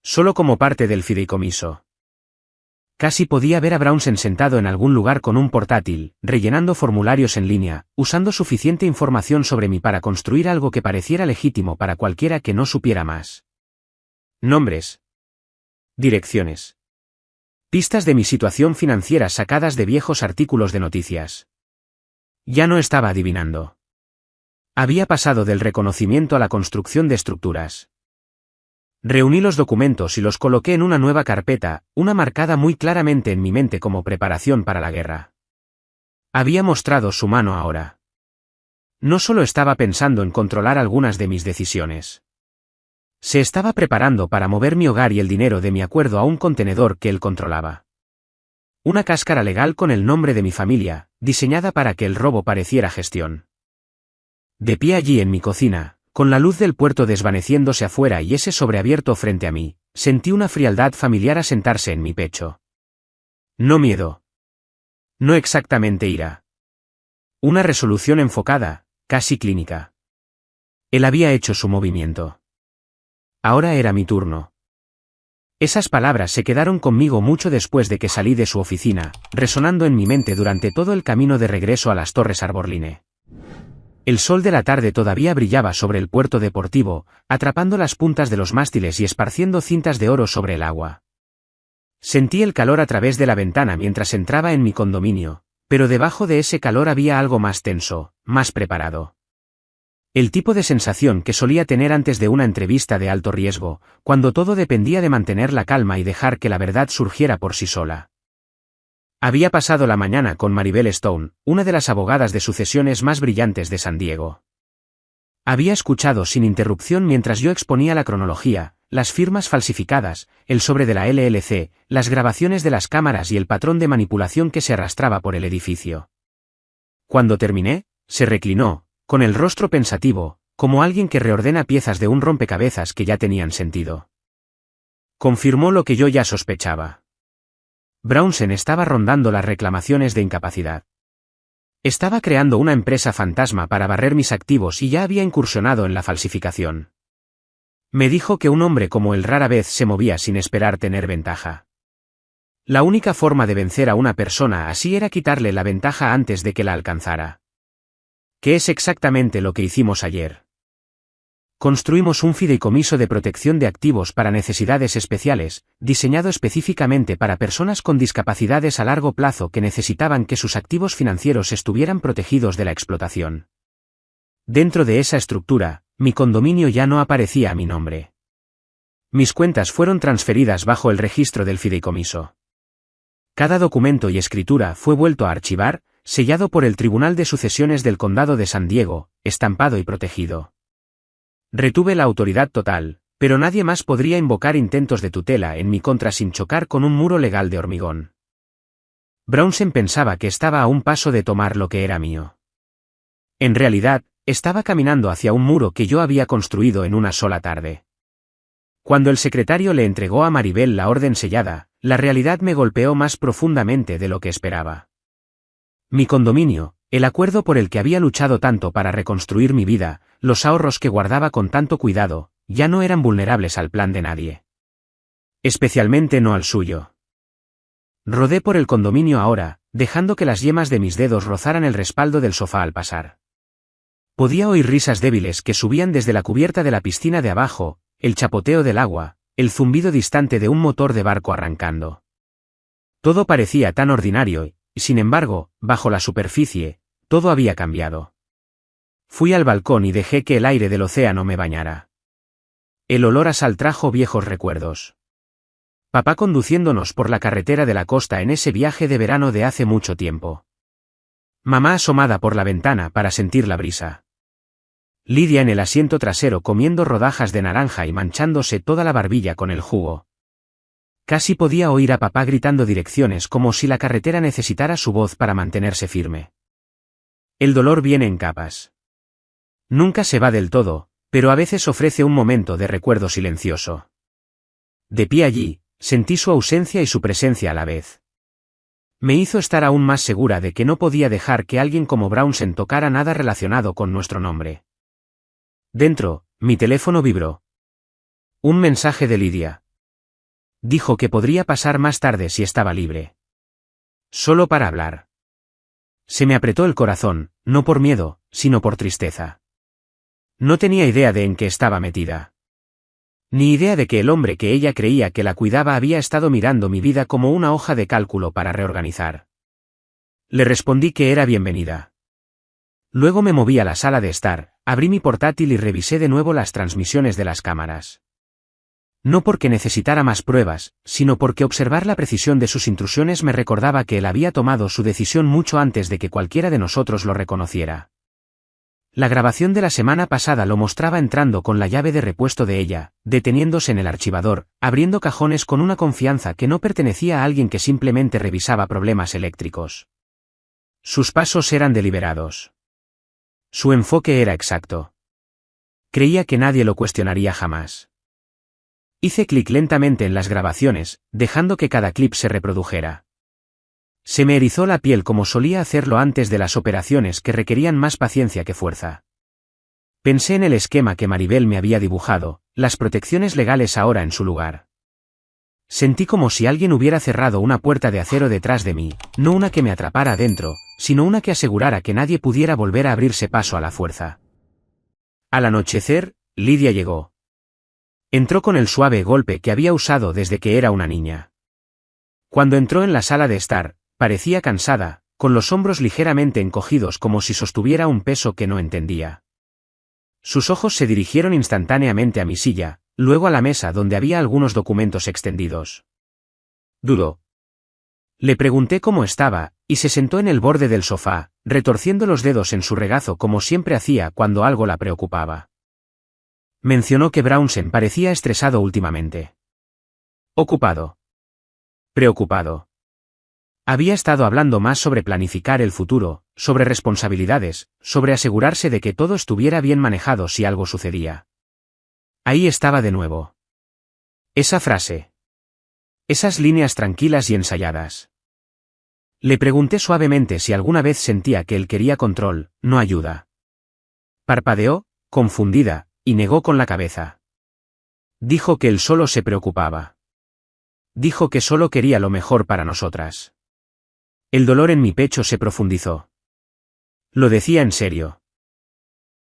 Solo como parte del fideicomiso. Casi podía ver a Brownsen sentado en algún lugar con un portátil, rellenando formularios en línea, usando suficiente información sobre mí para construir algo que pareciera legítimo para cualquiera que no supiera más. Nombres. Direcciones. Pistas de mi situación financiera sacadas de viejos artículos de noticias. Ya no estaba adivinando. Había pasado del reconocimiento a la construcción de estructuras. Reuní los documentos y los coloqué en una nueva carpeta, una marcada muy claramente en mi mente como preparación para la guerra. Había mostrado su mano ahora. No solo estaba pensando en controlar algunas de mis decisiones. Se estaba preparando para mover mi hogar y el dinero de mi acuerdo a un contenedor que él controlaba. Una cáscara legal con el nombre de mi familia, diseñada para que el robo pareciera gestión. De pie allí en mi cocina, con la luz del puerto desvaneciéndose afuera y ese sobreabierto frente a mí, sentí una frialdad familiar asentarse en mi pecho. No miedo. No exactamente ira. Una resolución enfocada, casi clínica. Él había hecho su movimiento. Ahora era mi turno. Esas palabras se quedaron conmigo mucho después de que salí de su oficina, resonando en mi mente durante todo el camino de regreso a las Torres Arborline. El sol de la tarde todavía brillaba sobre el puerto deportivo, atrapando las puntas de los mástiles y esparciendo cintas de oro sobre el agua. Sentí el calor a través de la ventana mientras entraba en mi condominio, pero debajo de ese calor había algo más tenso, más preparado. El tipo de sensación que solía tener antes de una entrevista de alto riesgo, cuando todo dependía de mantener la calma y dejar que la verdad surgiera por sí sola. Había pasado la mañana con Maribel Stone, una de las abogadas de sucesiones más brillantes de San Diego. Había escuchado sin interrupción mientras yo exponía la cronología, las firmas falsificadas, el sobre de la LLC, las grabaciones de las cámaras y el patrón de manipulación que se arrastraba por el edificio. Cuando terminé, se reclinó, con el rostro pensativo, como alguien que reordena piezas de un rompecabezas que ya tenían sentido. Confirmó lo que yo ya sospechaba. Brownsen estaba rondando las reclamaciones de incapacidad. Estaba creando una empresa fantasma para barrer mis activos y ya había incursionado en la falsificación. Me dijo que un hombre como él rara vez se movía sin esperar tener ventaja. La única forma de vencer a una persona así era quitarle la ventaja antes de que la alcanzara. ¿Qué es exactamente lo que hicimos ayer? Construimos un fideicomiso de protección de activos para necesidades especiales, diseñado específicamente para personas con discapacidades a largo plazo que necesitaban que sus activos financieros estuvieran protegidos de la explotación. Dentro de esa estructura, mi condominio ya no aparecía a mi nombre. Mis cuentas fueron transferidas bajo el registro del fideicomiso. Cada documento y escritura fue vuelto a archivar, sellado por el Tribunal de Sucesiones del Condado de San Diego, estampado y protegido. Retuve la autoridad total, pero nadie más podría invocar intentos de tutela en mi contra sin chocar con un muro legal de hormigón. Brownsen pensaba que estaba a un paso de tomar lo que era mío. En realidad, estaba caminando hacia un muro que yo había construido en una sola tarde. Cuando el secretario le entregó a Maribel la orden sellada, la realidad me golpeó más profundamente de lo que esperaba. Mi condominio, el acuerdo por el que había luchado tanto para reconstruir mi vida, los ahorros que guardaba con tanto cuidado, ya no eran vulnerables al plan de nadie. Especialmente no al suyo. Rodé por el condominio ahora, dejando que las yemas de mis dedos rozaran el respaldo del sofá al pasar. Podía oír risas débiles que subían desde la cubierta de la piscina de abajo, el chapoteo del agua, el zumbido distante de un motor de barco arrancando. Todo parecía tan ordinario, y sin embargo, bajo la superficie, todo había cambiado. Fui al balcón y dejé que el aire del océano me bañara. El olor a sal trajo viejos recuerdos. Papá conduciéndonos por la carretera de la costa en ese viaje de verano de hace mucho tiempo. Mamá asomada por la ventana para sentir la brisa. Lidia en el asiento trasero comiendo rodajas de naranja y manchándose toda la barbilla con el jugo. Casi podía oír a papá gritando direcciones como si la carretera necesitara su voz para mantenerse firme. El dolor viene en capas. Nunca se va del todo, pero a veces ofrece un momento de recuerdo silencioso. De pie allí, sentí su ausencia y su presencia a la vez. Me hizo estar aún más segura de que no podía dejar que alguien como Brownsen tocara nada relacionado con nuestro nombre. Dentro, mi teléfono vibró. Un mensaje de Lidia. Dijo que podría pasar más tarde si estaba libre. Solo para hablar. Se me apretó el corazón, no por miedo, sino por tristeza. No tenía idea de en qué estaba metida. Ni idea de que el hombre que ella creía que la cuidaba había estado mirando mi vida como una hoja de cálculo para reorganizar. Le respondí que era bienvenida. Luego me moví a la sala de estar, abrí mi portátil y revisé de nuevo las transmisiones de las cámaras. No porque necesitara más pruebas, sino porque observar la precisión de sus intrusiones me recordaba que él había tomado su decisión mucho antes de que cualquiera de nosotros lo reconociera. La grabación de la semana pasada lo mostraba entrando con la llave de repuesto de ella, deteniéndose en el archivador, abriendo cajones con una confianza que no pertenecía a alguien que simplemente revisaba problemas eléctricos. Sus pasos eran deliberados. Su enfoque era exacto. Creía que nadie lo cuestionaría jamás. Hice clic lentamente en las grabaciones, dejando que cada clip se reprodujera. Se me erizó la piel como solía hacerlo antes de las operaciones que requerían más paciencia que fuerza. Pensé en el esquema que Maribel me había dibujado, las protecciones legales ahora en su lugar. Sentí como si alguien hubiera cerrado una puerta de acero detrás de mí, no una que me atrapara adentro, sino una que asegurara que nadie pudiera volver a abrirse paso a la fuerza. Al anochecer, Lidia llegó. Entró con el suave golpe que había usado desde que era una niña. Cuando entró en la sala de estar, parecía cansada, con los hombros ligeramente encogidos como si sostuviera un peso que no entendía. Sus ojos se dirigieron instantáneamente a mi silla, luego a la mesa donde había algunos documentos extendidos. Dudó. Le pregunté cómo estaba, y se sentó en el borde del sofá, retorciendo los dedos en su regazo como siempre hacía cuando algo la preocupaba. Mencionó que Brownsen parecía estresado últimamente. Ocupado. Preocupado. Había estado hablando más sobre planificar el futuro, sobre responsabilidades, sobre asegurarse de que todo estuviera bien manejado si algo sucedía. Ahí estaba de nuevo. Esa frase. Esas líneas tranquilas y ensayadas. Le pregunté suavemente si alguna vez sentía que él quería control, no ayuda. Parpadeó, confundida, y negó con la cabeza. Dijo que él solo se preocupaba. Dijo que solo quería lo mejor para nosotras. El dolor en mi pecho se profundizó. Lo decía en serio.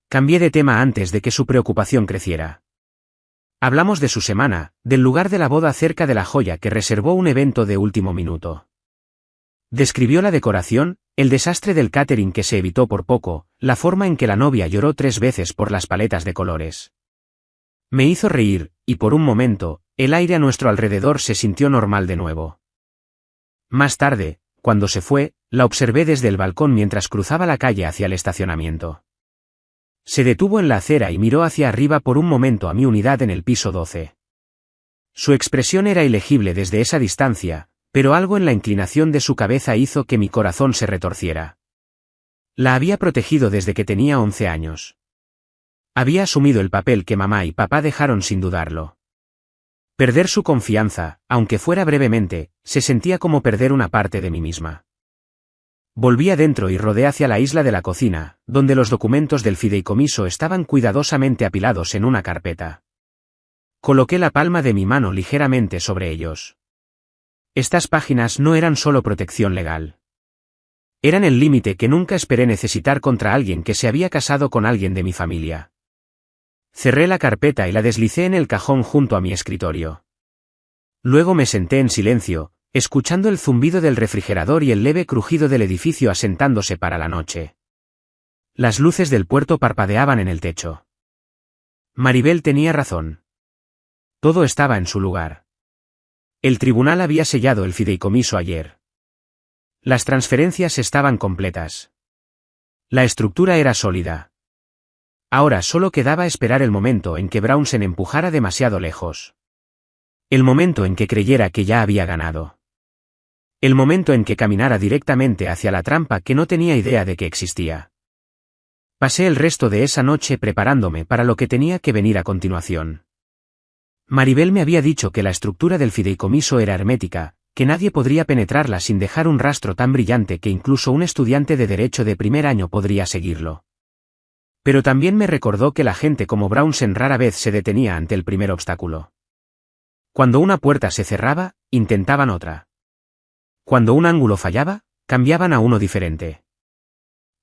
Cambié de tema antes de que su preocupación creciera. Hablamos de su semana, del lugar de la boda cerca de la joya que reservó un evento de último minuto. Describió la decoración, el desastre del catering que se evitó por poco, la forma en que la novia lloró 3 veces por las paletas de colores. Me hizo reír, y por un momento, el aire a nuestro alrededor se sintió normal de nuevo. Más tarde, cuando se fue, la observé desde el balcón mientras cruzaba la calle hacia el estacionamiento. Se detuvo en la acera y miró hacia arriba por un momento a mi unidad en el piso 12. Su expresión era ilegible desde esa distancia, pero algo en la inclinación de su cabeza hizo que mi corazón se retorciera. La había protegido desde que tenía 11 años. Había asumido el papel que mamá y papá dejaron sin dudarlo. Perder su confianza, aunque fuera brevemente, se sentía como perder una parte de mí misma. Volví adentro y rodé hacia la isla de la cocina, donde los documentos del fideicomiso estaban cuidadosamente apilados en una carpeta. Coloqué la palma de mi mano ligeramente sobre ellos. Estas páginas no eran solo protección legal. Eran el límite que nunca esperé necesitar contra alguien que se había casado con alguien de mi familia. Cerré la carpeta y la deslicé en el cajón junto a mi escritorio. Luego me senté en silencio, escuchando el zumbido del refrigerador y el leve crujido del edificio asentándose para la noche. Las luces del puerto parpadeaban en el techo. Maribel tenía razón. Todo estaba en su lugar. El tribunal había sellado el fideicomiso ayer. Las transferencias estaban completas. La estructura era sólida. Ahora solo quedaba esperar el momento en que Brownsen empujara demasiado lejos. El momento en que creyera que ya había ganado. El momento en que caminara directamente hacia la trampa que no tenía idea de que existía. Pasé el resto de esa noche preparándome para lo que tenía que venir a continuación. Maribel me había dicho que la estructura del fideicomiso era hermética, que nadie podría penetrarla sin dejar un rastro tan brillante que incluso un estudiante de derecho de primer año podría seguirlo. Pero también me recordó que la gente como Brownsen rara vez se detenía ante el primer obstáculo. Cuando una puerta se cerraba, intentaban otra. Cuando un ángulo fallaba, cambiaban a uno diferente.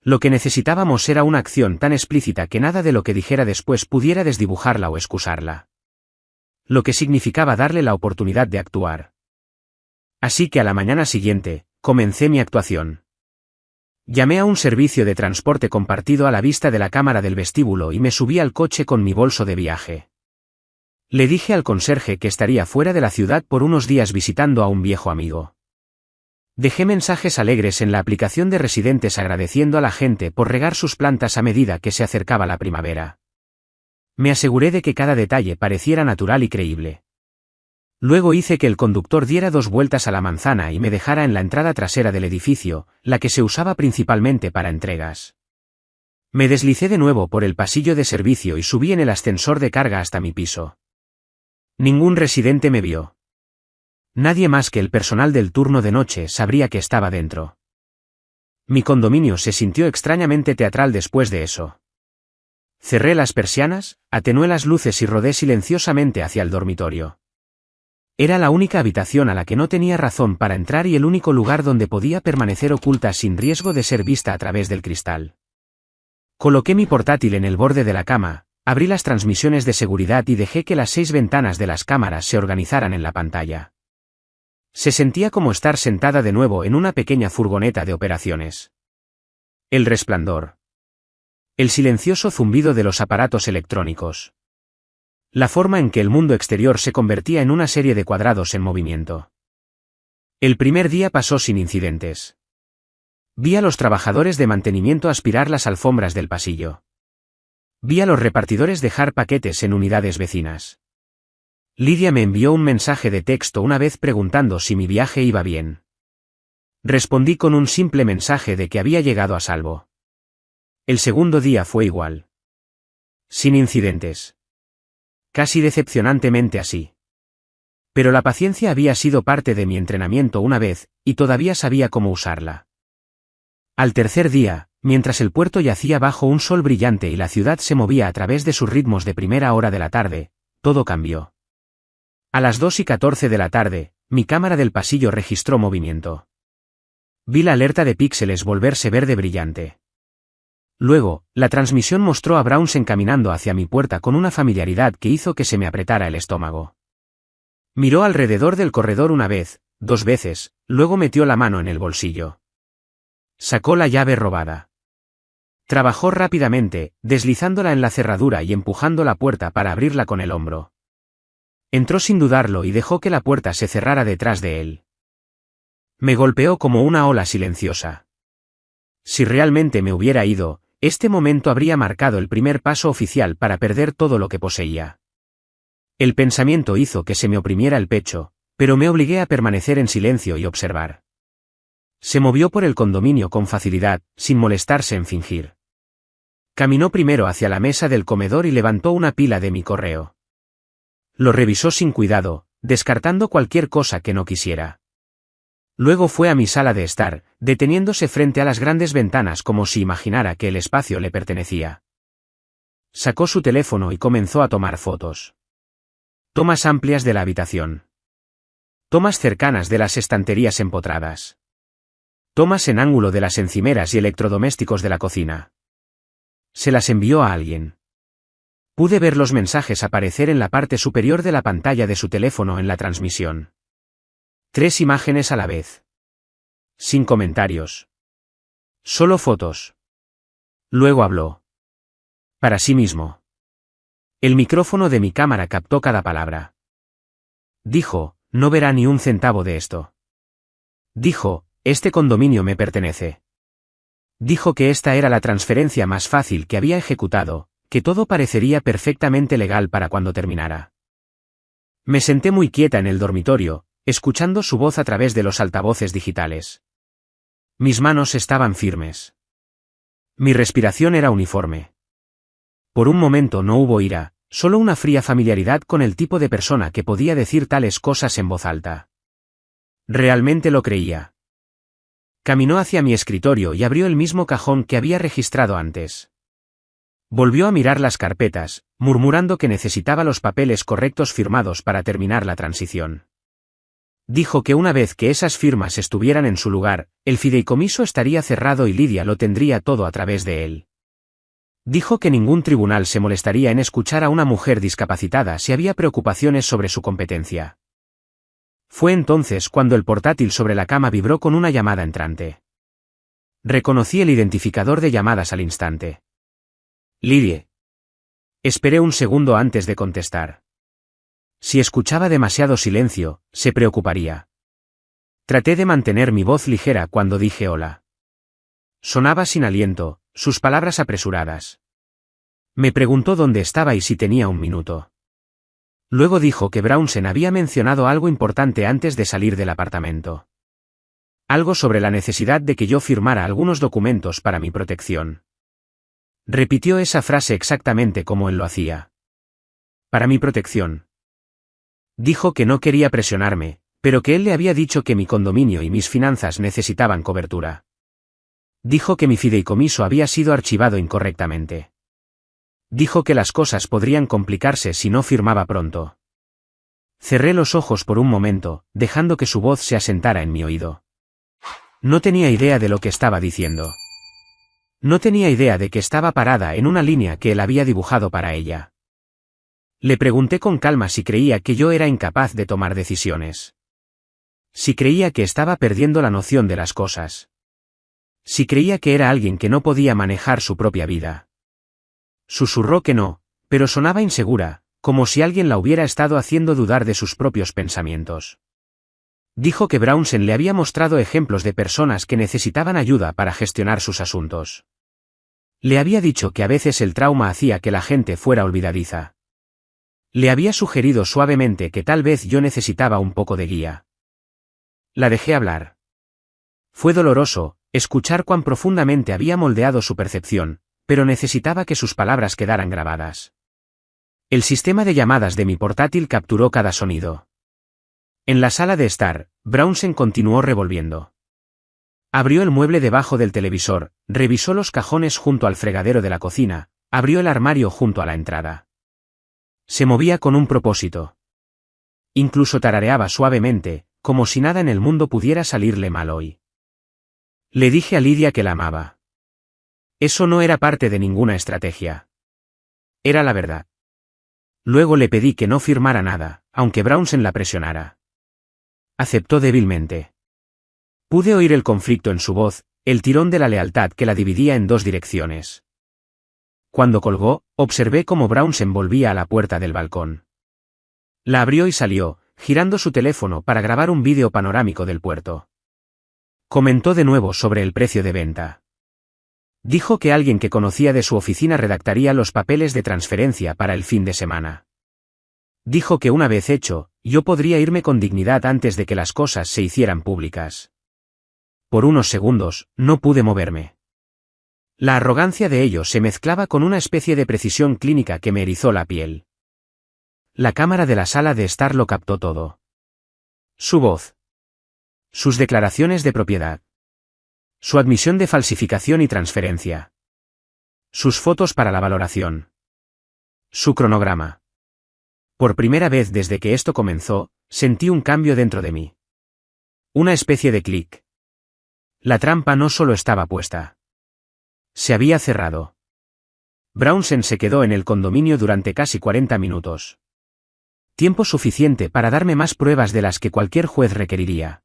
Lo que necesitábamos era una acción tan explícita que nada de lo que dijera después pudiera desdibujarla o excusarla. Lo que significaba darle la oportunidad de actuar. Así que a la mañana siguiente, comencé mi actuación. Llamé a un servicio de transporte compartido a la vista de la cámara del vestíbulo y me subí al coche con mi bolso de viaje. Le dije al conserje que estaría fuera de la ciudad por unos días visitando a un viejo amigo. Dejé mensajes alegres en la aplicación de residentes agradeciendo a la gente por regar sus plantas a medida que se acercaba la primavera. Me aseguré de que cada detalle pareciera natural y creíble. Luego hice que el conductor diera 2 vueltas a la manzana y me dejara en la entrada trasera del edificio, la que se usaba principalmente para entregas. Me deslicé de nuevo por el pasillo de servicio y subí en el ascensor de carga hasta mi piso. Ningún residente me vio. Nadie más que el personal del turno de noche sabría que estaba dentro. Mi condominio se sintió extrañamente teatral después de eso. Cerré las persianas, atenué las luces y rodé silenciosamente hacia el dormitorio. Era la única habitación a la que no tenía razón para entrar y el único lugar donde podía permanecer oculta sin riesgo de ser vista a través del cristal. Coloqué mi portátil en el borde de la cama, abrí las transmisiones de seguridad y dejé que las 6 ventanas de las cámaras se organizaran en la pantalla. Se sentía como estar sentada de nuevo en una pequeña furgoneta de operaciones. El resplandor. El silencioso zumbido de los aparatos electrónicos. La forma en que el mundo exterior se convertía en una serie de cuadrados en movimiento. El primer día pasó sin incidentes. Vi a los trabajadores de mantenimiento aspirar las alfombras del pasillo. Vi a los repartidores dejar paquetes en unidades vecinas. Lidia me envió un mensaje de texto una vez preguntando si mi viaje iba bien. Respondí con un simple mensaje de que había llegado a salvo. El segundo día fue igual. Sin incidentes. Casi decepcionantemente así. Pero la paciencia había sido parte de mi entrenamiento una vez, y todavía sabía cómo usarla. Al tercer día, mientras el puerto yacía bajo un sol brillante y la ciudad se movía a través de sus ritmos de primera hora de la tarde, todo cambió. A las 2:14 de la tarde, mi cámara del pasillo registró movimiento. Vi la alerta de píxeles volverse verde brillante. Luego, la transmisión mostró a Brownsen caminando hacia mi puerta con una familiaridad que hizo que se me apretara el estómago. Miró alrededor del corredor una vez, 2 veces, luego metió la mano en el bolsillo. Sacó la llave robada. Trabajó rápidamente, deslizándola en la cerradura y empujando la puerta para abrirla con el hombro. Entró sin dudarlo y dejó que la puerta se cerrara detrás de él. Me golpeó como una ola silenciosa. Si realmente me hubiera ido, este momento habría marcado el primer paso oficial para perder todo lo que poseía. El pensamiento hizo que se me oprimiera el pecho, pero me obligué a permanecer en silencio y observar. Se movió por el condominio con facilidad, sin molestarse en fingir. Caminó primero hacia la mesa del comedor y levantó una pila de mi correo. Lo revisó sin cuidado, descartando cualquier cosa que no quisiera. Luego fue a mi sala de estar, deteniéndose frente a las grandes ventanas como si imaginara que el espacio le pertenecía. Sacó su teléfono y comenzó a tomar fotos. Tomas amplias de la habitación. Tomas cercanas de las estanterías empotradas. Tomas en ángulo de las encimeras y electrodomésticos de la cocina. Se las envió a alguien. Pude ver los mensajes aparecer en la parte superior de la pantalla de su teléfono en la transmisión. 3 imágenes a la vez. Sin comentarios. Solo fotos. Luego habló. Para sí mismo. El micrófono de mi cámara captó cada palabra. Dijo, no verá ni un centavo de esto. Dijo, este condominio me pertenece. Dijo que esta era la transferencia más fácil que había ejecutado, que todo parecería perfectamente legal para cuando terminara. Me senté muy quieta en el dormitorio, escuchando su voz a través de los altavoces digitales. Mis manos estaban firmes. Mi respiración era uniforme. Por un momento no hubo ira, solo una fría familiaridad con el tipo de persona que podía decir tales cosas en voz alta. Realmente lo creía. Caminó hacia mi escritorio y abrió el mismo cajón que había registrado antes. Volvió a mirar las carpetas, murmurando que necesitaba los papeles correctos firmados para terminar la transición. Dijo que una vez que esas firmas estuvieran en su lugar, el fideicomiso estaría cerrado y Lidia lo tendría todo a través de él. Dijo que ningún tribunal se molestaría en escuchar a una mujer discapacitada si había preocupaciones sobre su competencia. Fue entonces cuando el portátil sobre la cama vibró con una llamada entrante. Reconocí el identificador de llamadas al instante. Lidia. Esperé un segundo antes de contestar. Si escuchaba demasiado silencio, se preocuparía. Traté de mantener mi voz ligera cuando dije hola. Sonaba sin aliento, sus palabras apresuradas. Me preguntó dónde estaba y si tenía un minuto. Luego dijo que Brownsen había mencionado algo importante antes de salir del apartamento. Algo sobre la necesidad de que yo firmara algunos documentos para mi protección. Repitió esa frase exactamente como él lo hacía. Para mi protección. Dijo que no quería presionarme, pero que él le había dicho que mi condominio y mis finanzas necesitaban cobertura. Dijo que mi fideicomiso había sido archivado incorrectamente. Dijo que las cosas podrían complicarse si no firmaba pronto. Cerré los ojos por un momento, dejando que su voz se asentara en mi oído. No tenía idea de lo que estaba diciendo. No tenía idea de que estaba parada en una línea que él había dibujado para ella. Le pregunté con calma si creía que yo era incapaz de tomar decisiones. Si creía que estaba perdiendo la noción de las cosas. Si creía que era alguien que no podía manejar su propia vida. Susurró que no, pero sonaba insegura, como si alguien la hubiera estado haciendo dudar de sus propios pensamientos. Dijo que Brownsen le había mostrado ejemplos de personas que necesitaban ayuda para gestionar sus asuntos. Le había dicho que a veces el trauma hacía que la gente fuera olvidadiza. Le había sugerido suavemente que tal vez yo necesitaba un poco de guía. La dejé hablar. Fue doloroso, escuchar cuán profundamente había moldeado su percepción, pero necesitaba que sus palabras quedaran grabadas. El sistema de llamadas de mi portátil capturó cada sonido. En la sala de estar, Brownsen continuó revolviendo. Abrió el mueble debajo del televisor, revisó los cajones junto al fregadero de la cocina, abrió el armario junto a la entrada. Se movía con un propósito. Incluso tarareaba suavemente, como si nada en el mundo pudiera salirle mal hoy. Le dije a Lydia que la amaba. Eso no era parte de ninguna estrategia. Era la verdad. Luego le pedí que no firmara nada, aunque Brownsen la presionara. Aceptó débilmente. Pude oír el conflicto en su voz, el tirón de la lealtad que la dividía en dos direcciones. Cuando colgó, observé cómo Brownsen volvía a la puerta del balcón. La abrió y salió, girando su teléfono para grabar un vídeo panorámico del puerto. Comentó de nuevo sobre el precio de venta. Dijo que alguien que conocía de su oficina redactaría los papeles de transferencia para el fin de semana. Dijo que una vez hecho, yo podría irme con dignidad antes de que las cosas se hicieran públicas. Por unos segundos, no pude moverme. La arrogancia de ellos se mezclaba con una especie de precisión clínica que me erizó la piel. La cámara de la sala de estar lo captó todo. Su voz. Sus declaraciones de propiedad. Su admisión de falsificación y transferencia. Sus fotos para la valoración. Su cronograma. Por primera vez desde que esto comenzó, sentí un cambio dentro de mí. Una especie de clic. La trampa no solo estaba puesta. Se había cerrado. Brownsen se quedó en el condominio durante casi 40 minutos. Tiempo suficiente para darme más pruebas de las que cualquier juez requeriría.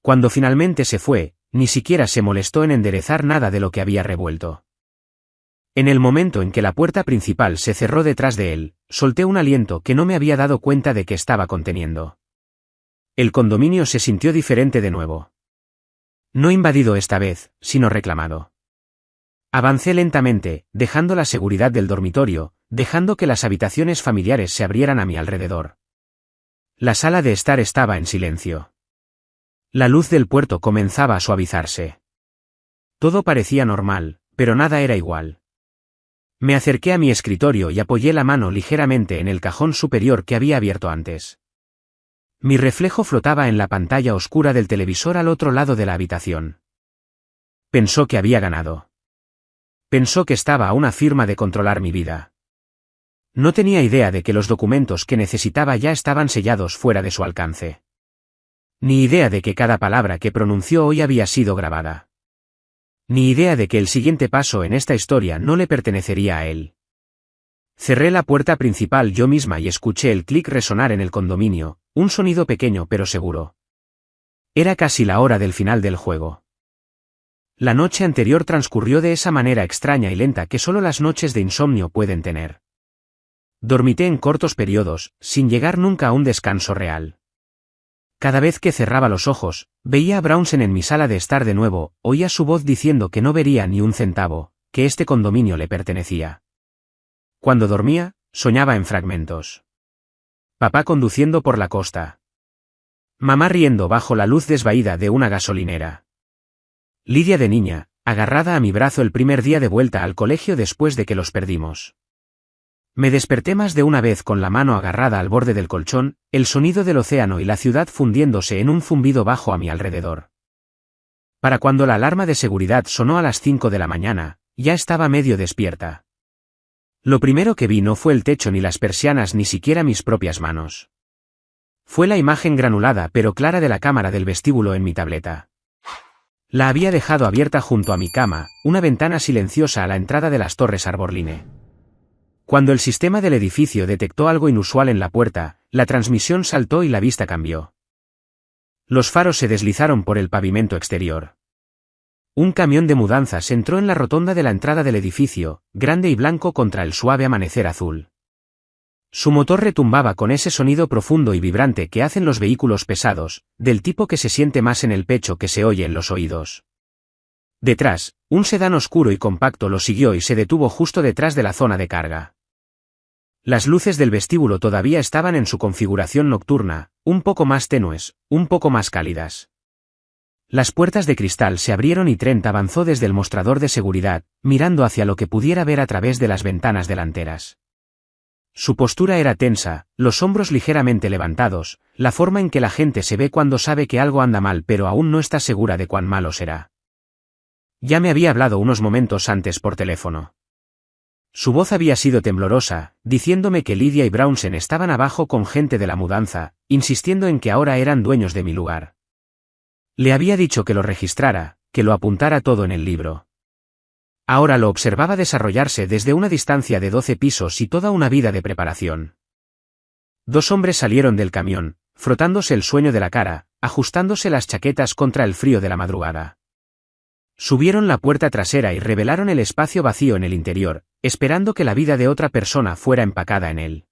Cuando finalmente se fue, ni siquiera se molestó en enderezar nada de lo que había revuelto. En el momento en que la puerta principal se cerró detrás de él, solté un aliento que no me había dado cuenta de que estaba conteniendo. El condominio se sintió diferente de nuevo. No invadido esta vez, sino reclamado. Avancé lentamente, dejando la seguridad del dormitorio, dejando que las habitaciones familiares se abrieran a mi alrededor. La sala de estar estaba en silencio. La luz del puerto comenzaba a suavizarse. Todo parecía normal, pero nada era igual. Me acerqué a mi escritorio y apoyé la mano ligeramente en el cajón superior que había abierto antes. Mi reflejo flotaba en la pantalla oscura del televisor al otro lado de la habitación. Pensó que había ganado. Pensó que estaba a una firma de controlar mi vida. No tenía idea de que los documentos que necesitaba ya estaban sellados fuera de su alcance. Ni idea de que cada palabra que pronunció hoy había sido grabada. Ni idea de que el siguiente paso en esta historia no le pertenecería a él. Cerré la puerta principal yo misma y escuché el clic resonar en el condominio, un sonido pequeño pero seguro. Era casi la hora del final del juego. La noche anterior transcurrió de esa manera extraña y lenta que solo las noches de insomnio pueden tener. Dormité en cortos periodos, sin llegar nunca a un descanso real. Cada vez que cerraba los ojos, veía a Brownsen en mi sala de estar de nuevo, oía su voz diciendo que no vería ni un centavo, que este condominio le pertenecía. Cuando dormía, soñaba en fragmentos. Papá conduciendo por la costa. Mamá riendo bajo la luz desvaída de una gasolinera. Lydia de niña, agarrada a mi brazo el primer día de vuelta al colegio después de que los perdimos. Me desperté más de una vez con la mano agarrada al borde del colchón, el sonido del océano y la ciudad fundiéndose en un zumbido bajo a mi alrededor. Para cuando la alarma de seguridad sonó a las 5 de la mañana, ya estaba medio despierta. Lo primero que vi no fue el techo ni las persianas ni siquiera mis propias manos. Fue la imagen granulada pero clara de la cámara del vestíbulo en mi tableta. La había dejado abierta junto a mi cama, una ventana silenciosa a la entrada de las Torres Arborline. Cuando el sistema del edificio detectó algo inusual en la puerta, la transmisión saltó y la vista cambió. Los faros se deslizaron por el pavimento exterior. Un camión de mudanzas entró en la rotonda de la entrada del edificio, grande y blanco contra el suave amanecer azul. Su motor retumbaba con ese sonido profundo y vibrante que hacen los vehículos pesados, del tipo que se siente más en el pecho que se oye en los oídos. Detrás, un sedán oscuro y compacto lo siguió y se detuvo justo detrás de la zona de carga. Las luces del vestíbulo todavía estaban en su configuración nocturna, un poco más tenues, un poco más cálidas. Las puertas de cristal se abrieron y Trent avanzó desde el mostrador de seguridad, mirando hacia lo que pudiera ver a través de las ventanas delanteras. Su postura era tensa, los hombros ligeramente levantados, la forma en que la gente se ve cuando sabe que algo anda mal pero aún no está segura de cuán malo será. Ya me había hablado unos momentos antes por teléfono. Su voz había sido temblorosa, diciéndome que Lydia y Brownsen estaban abajo con gente de la mudanza, insistiendo en que ahora eran dueños de mi lugar. Le había dicho que lo registrara, que lo apuntara todo en el libro. Ahora lo observaba desarrollarse desde una distancia de 12 pisos y toda una vida de preparación. Dos hombres salieron del camión, frotándose el sueño de la cara, ajustándose las chaquetas contra el frío de la madrugada. Subieron la puerta trasera y revelaron el espacio vacío en el interior, esperando que la vida de otra persona fuera empacada en él.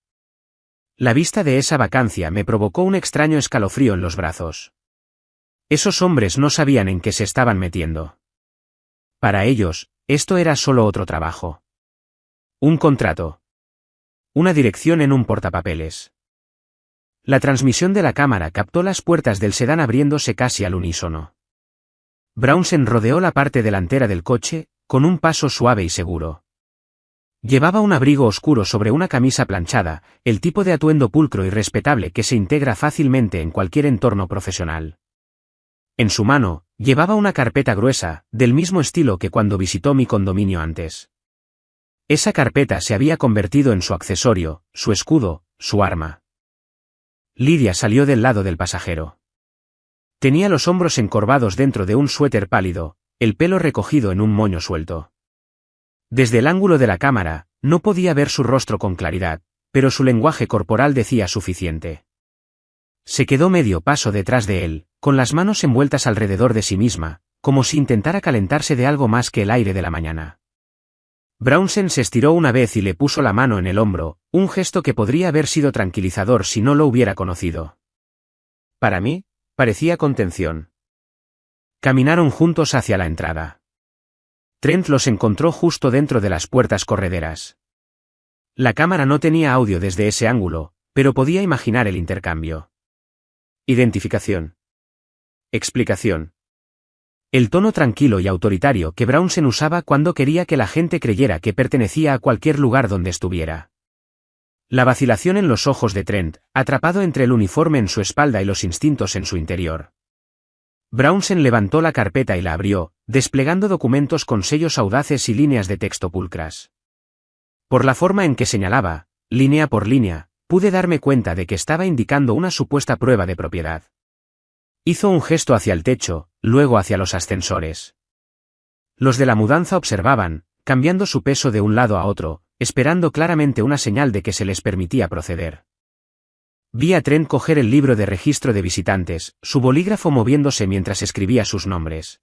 La vista de esa vacancia me provocó un extraño escalofrío en los brazos. Esos hombres no sabían en qué se estaban metiendo. Para ellos, esto era solo otro trabajo. Un contrato. Una dirección en un portapapeles. La transmisión de la cámara captó las puertas del sedán abriéndose casi al unísono. Brownsen rodeó la parte delantera del coche, con un paso suave y seguro. Llevaba un abrigo oscuro sobre una camisa planchada, el tipo de atuendo pulcro y respetable que se integra fácilmente en cualquier entorno profesional. En su mano, llevaba una carpeta gruesa, del mismo estilo que cuando visitó mi condominio antes. Esa carpeta se había convertido en su accesorio, su escudo, su arma. Lydia salió del lado del pasajero. Tenía los hombros encorvados dentro de un suéter pálido, el pelo recogido en un moño suelto. Desde el ángulo de la cámara, no podía ver su rostro con claridad, pero su lenguaje corporal decía suficiente. Se quedó medio paso detrás de él, con las manos envueltas alrededor de sí misma, como si intentara calentarse de algo más que el aire de la mañana. Brownsen se estiró una vez y le puso la mano en el hombro, un gesto que podría haber sido tranquilizador si no lo hubiera conocido. Para mí, parecía contención. Caminaron juntos hacia la entrada. Trent los encontró justo dentro de las puertas correderas. La cámara no tenía audio desde ese ángulo, pero podía imaginar el intercambio. Identificación. Explicación. El tono tranquilo y autoritario que Brownsen usaba cuando quería que la gente creyera que pertenecía a cualquier lugar donde estuviera. La vacilación en los ojos de Trent, atrapado entre el uniforme en su espalda y los instintos en su interior. Brownsen levantó la carpeta y la abrió, desplegando documentos con sellos audaces y líneas de texto pulcras. Por la forma en que señalaba, línea por línea, pude darme cuenta de que estaba indicando una supuesta prueba de propiedad. Hizo un gesto hacia el techo, luego hacia los ascensores. Los de la mudanza observaban, cambiando su peso de un lado a otro, esperando claramente una señal de que se les permitía proceder. Vi a Trent coger el libro de registro de visitantes, su bolígrafo moviéndose mientras escribía sus nombres.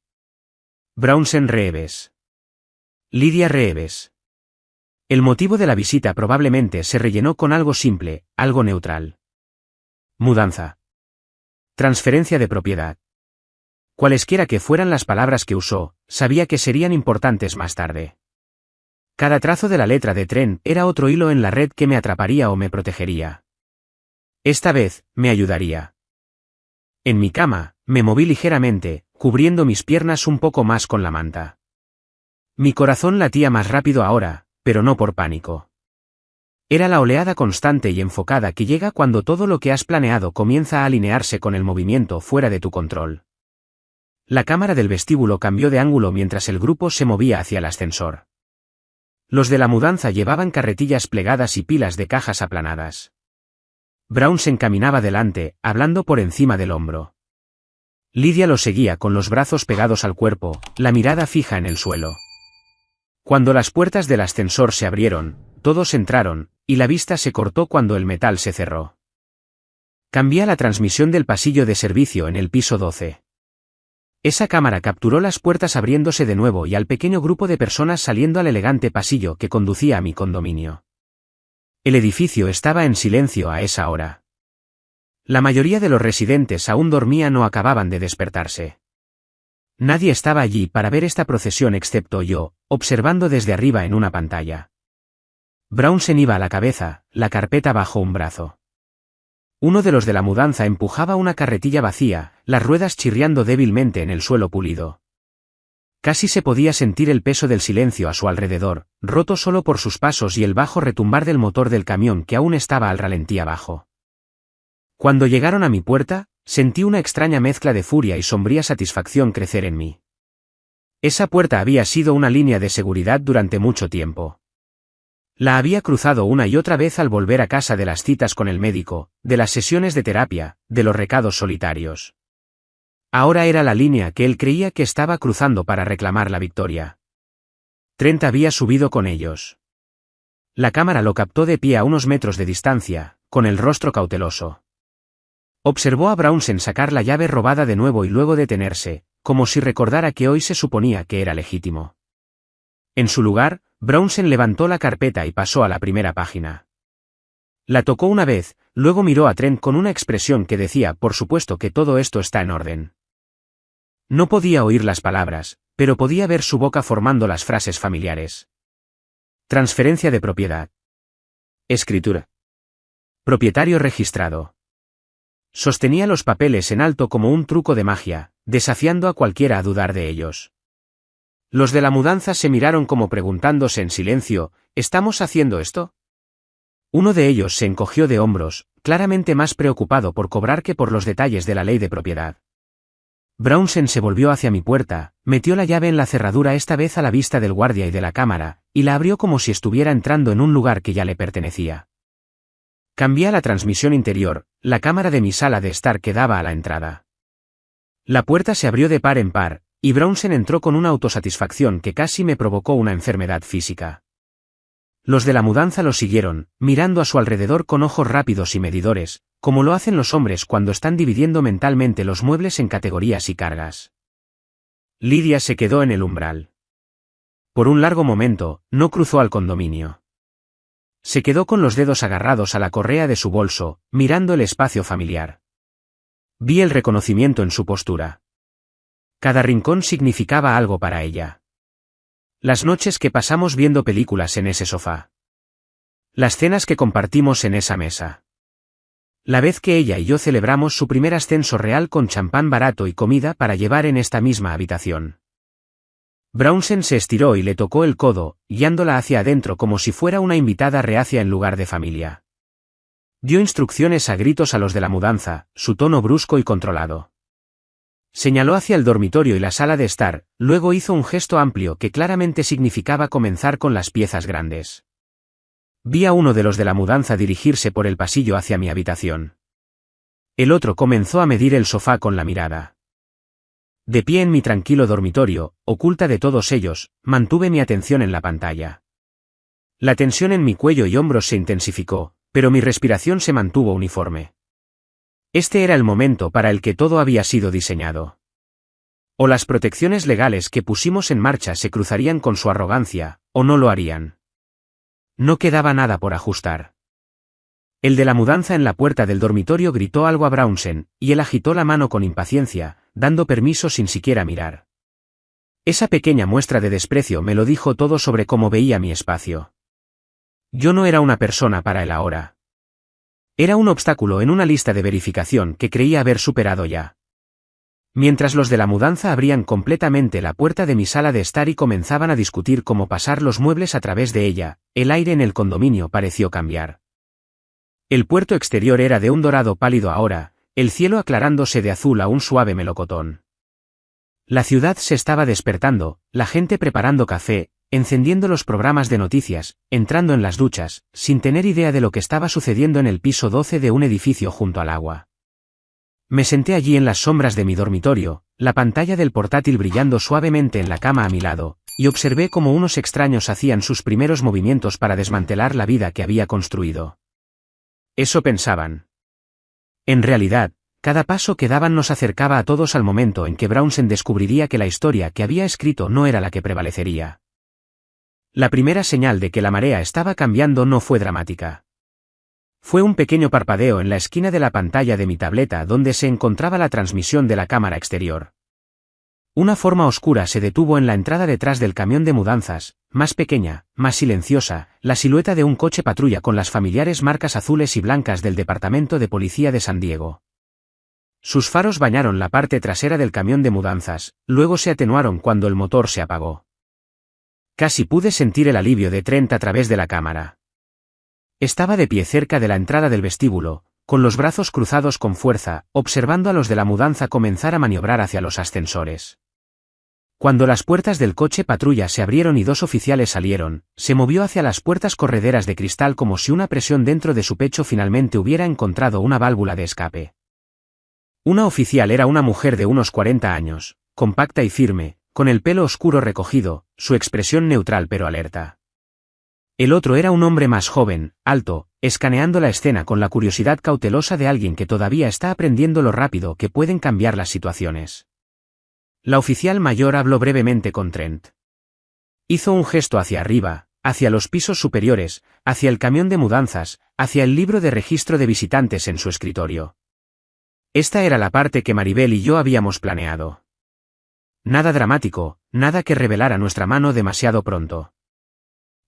Brownsen Reeves. Lydia Reeves. El motivo de la visita probablemente se rellenó con algo simple, algo neutral. Mudanza. Transferencia de propiedad. Cualesquiera que fueran las palabras que usó, sabía que serían importantes más tarde. Cada trazo de la letra de Trent era otro hilo en la red que me atraparía o me protegería. Esta vez, me ayudaría. En mi cama, me moví ligeramente, cubriendo mis piernas un poco más con la manta. Mi corazón latía más rápido ahora, pero no por pánico. Era la oleada constante y enfocada que llega cuando todo lo que has planeado comienza a alinearse con el movimiento fuera de tu control. La cámara del vestíbulo cambió de ángulo mientras el grupo se movía hacia el ascensor. Los de la mudanza llevaban carretillas plegadas y pilas de cajas aplanadas. Brown se encaminaba delante, hablando por encima del hombro. Lydia lo seguía con los brazos pegados al cuerpo, la mirada fija en el suelo. Cuando las puertas del ascensor se abrieron, todos entraron, y la vista se cortó cuando el metal se cerró. Cambié la transmisión del pasillo de servicio en el piso 12. Esa cámara capturó las puertas abriéndose de nuevo y al pequeño grupo de personas saliendo al elegante pasillo que conducía a mi condominio. El edificio estaba en silencio a esa hora. La mayoría de los residentes aún dormían o acababan de despertarse. Nadie estaba allí para ver esta procesión excepto yo, observando desde arriba en una pantalla. Brown se iba a la cabeza, la carpeta bajo un brazo. Uno de los de la mudanza empujaba una carretilla vacía, las ruedas chirriando débilmente en el suelo pulido. Casi se podía sentir el peso del silencio a su alrededor, roto solo por sus pasos y el bajo retumbar del motor del camión que aún estaba al ralentí abajo. Cuando llegaron a mi puerta, sentí una extraña mezcla de furia y sombría satisfacción crecer en mí. Esa puerta había sido una línea de seguridad durante mucho tiempo. La había cruzado una y otra vez al volver a casa de las citas con el médico, de las sesiones de terapia, de los recados solitarios. Ahora era la línea que él creía que estaba cruzando para reclamar la victoria. Trent había subido con ellos. La cámara lo captó de pie a unos metros de distancia, con el rostro cauteloso. Observó a Brownsen sacar la llave robada de nuevo y luego detenerse, como si recordara que hoy se suponía que era legítimo. En su lugar, Brownsen levantó la carpeta y pasó a la primera página. La tocó una vez, luego miró a Trent con una expresión que decía por supuesto que todo esto está en orden. No podía oír las palabras, pero podía ver su boca formando las frases familiares. Transferencia de propiedad. Escritura. Propietario registrado. Sostenía los papeles en alto como un truco de magia, desafiando a cualquiera a dudar de ellos. Los de la mudanza se miraron como preguntándose en silencio, ¿estamos haciendo esto? Uno de ellos se encogió de hombros, claramente más preocupado por cobrar que por los detalles de la ley de propiedad. Brownsen se volvió hacia mi puerta, metió la llave en la cerradura esta vez a la vista del guardia y de la cámara, y la abrió como si estuviera entrando en un lugar que ya le pertenecía. Cambié la transmisión interior, la cámara de mi sala de estar quedaba a la entrada. La puerta se abrió de par en par, y Brownsen entró con una autosatisfacción que casi me provocó una enfermedad física. Los de la mudanza lo siguieron, mirando a su alrededor con ojos rápidos y medidores, como lo hacen los hombres cuando están dividiendo mentalmente los muebles en categorías y cargas. Lydia se quedó en el umbral. Por un largo momento, no cruzó al condominio. Se quedó con los dedos agarrados a la correa de su bolso, mirando el espacio familiar. Vi el reconocimiento en su postura. Cada rincón significaba algo para ella. Las noches que pasamos viendo películas en ese sofá. Las cenas que compartimos en esa mesa. La vez que ella y yo celebramos su primer ascenso real con champán barato y comida para llevar en esta misma habitación. Brownsen se estiró y le tocó el codo, guiándola hacia adentro como si fuera una invitada reacia en lugar de familia. Dio instrucciones a gritos a los de la mudanza, su tono brusco y controlado. Señaló hacia el dormitorio y la sala de estar, luego hizo un gesto amplio que claramente significaba comenzar con las piezas grandes. Vi a uno de los de la mudanza dirigirse por el pasillo hacia mi habitación. El otro comenzó a medir el sofá con la mirada. De pie en mi tranquilo dormitorio, oculta de todos ellos, mantuve mi atención en la pantalla. La tensión en mi cuello y hombros se intensificó, pero mi respiración se mantuvo uniforme. Este era el momento para el que todo había sido diseñado. O las protecciones legales que pusimos en marcha se cruzarían con su arrogancia, o no lo harían. No quedaba nada por ajustar. El de la mudanza en la puerta del dormitorio gritó algo a Brownsen, y él agitó la mano con impaciencia, dando permiso sin siquiera mirar. Esa pequeña muestra de desprecio me lo dijo todo sobre cómo veía mi espacio. Yo no era una persona para él ahora. Era un obstáculo en una lista de verificación que creía haber superado ya. Mientras los de la mudanza abrían completamente la puerta de mi sala de estar y comenzaban a discutir cómo pasar los muebles a través de ella, el aire en el condominio pareció cambiar. El puerto exterior era de un dorado pálido ahora, el cielo aclarándose de azul a un suave melocotón. La ciudad se estaba despertando, la gente preparando café, encendiendo los programas de noticias, entrando en las duchas, sin tener idea de lo que estaba sucediendo en el piso 12 de un edificio junto al agua. Me senté allí en las sombras de mi dormitorio, la pantalla del portátil brillando suavemente en la cama a mi lado, y observé cómo unos extraños hacían sus primeros movimientos para desmantelar la vida que había construido. Eso pensaban. En realidad, cada paso que daban nos acercaba a todos al momento en que Brownsen descubriría que la historia que había escrito no era la que prevalecería. La primera señal de que la marea estaba cambiando no fue dramática. Fue un pequeño parpadeo en la esquina de la pantalla de mi tableta donde se encontraba la transmisión de la cámara exterior. Una forma oscura se detuvo en la entrada detrás del camión de mudanzas, más pequeña, más silenciosa, la silueta de un coche patrulla con las familiares marcas azules y blancas del Departamento de Policía de San Diego. Sus faros bañaron la parte trasera del camión de mudanzas, luego se atenuaron cuando el motor se apagó. Casi pude sentir el alivio de Trent a través de la cámara. Estaba de pie cerca de la entrada del vestíbulo, con los brazos cruzados con fuerza, observando a los de la mudanza comenzar a maniobrar hacia los ascensores. Cuando las puertas del coche patrulla se abrieron y dos oficiales salieron, se movió hacia las puertas correderas de cristal como si una presión dentro de su pecho finalmente hubiera encontrado una válvula de escape. Una oficial era una mujer de unos 40 años, compacta y firme, con el pelo oscuro recogido, su expresión neutral pero alerta. El otro era un hombre más joven, alto, escaneando la escena con la curiosidad cautelosa de alguien que todavía está aprendiendo lo rápido que pueden cambiar las situaciones. La oficial mayor habló brevemente con Trent. Hizo un gesto hacia arriba, hacia los pisos superiores, hacia el camión de mudanzas, hacia el libro de registro de visitantes en su escritorio. Esta era la parte que Maribel y yo habíamos planeado. Nada dramático, nada que revelara nuestra mano demasiado pronto.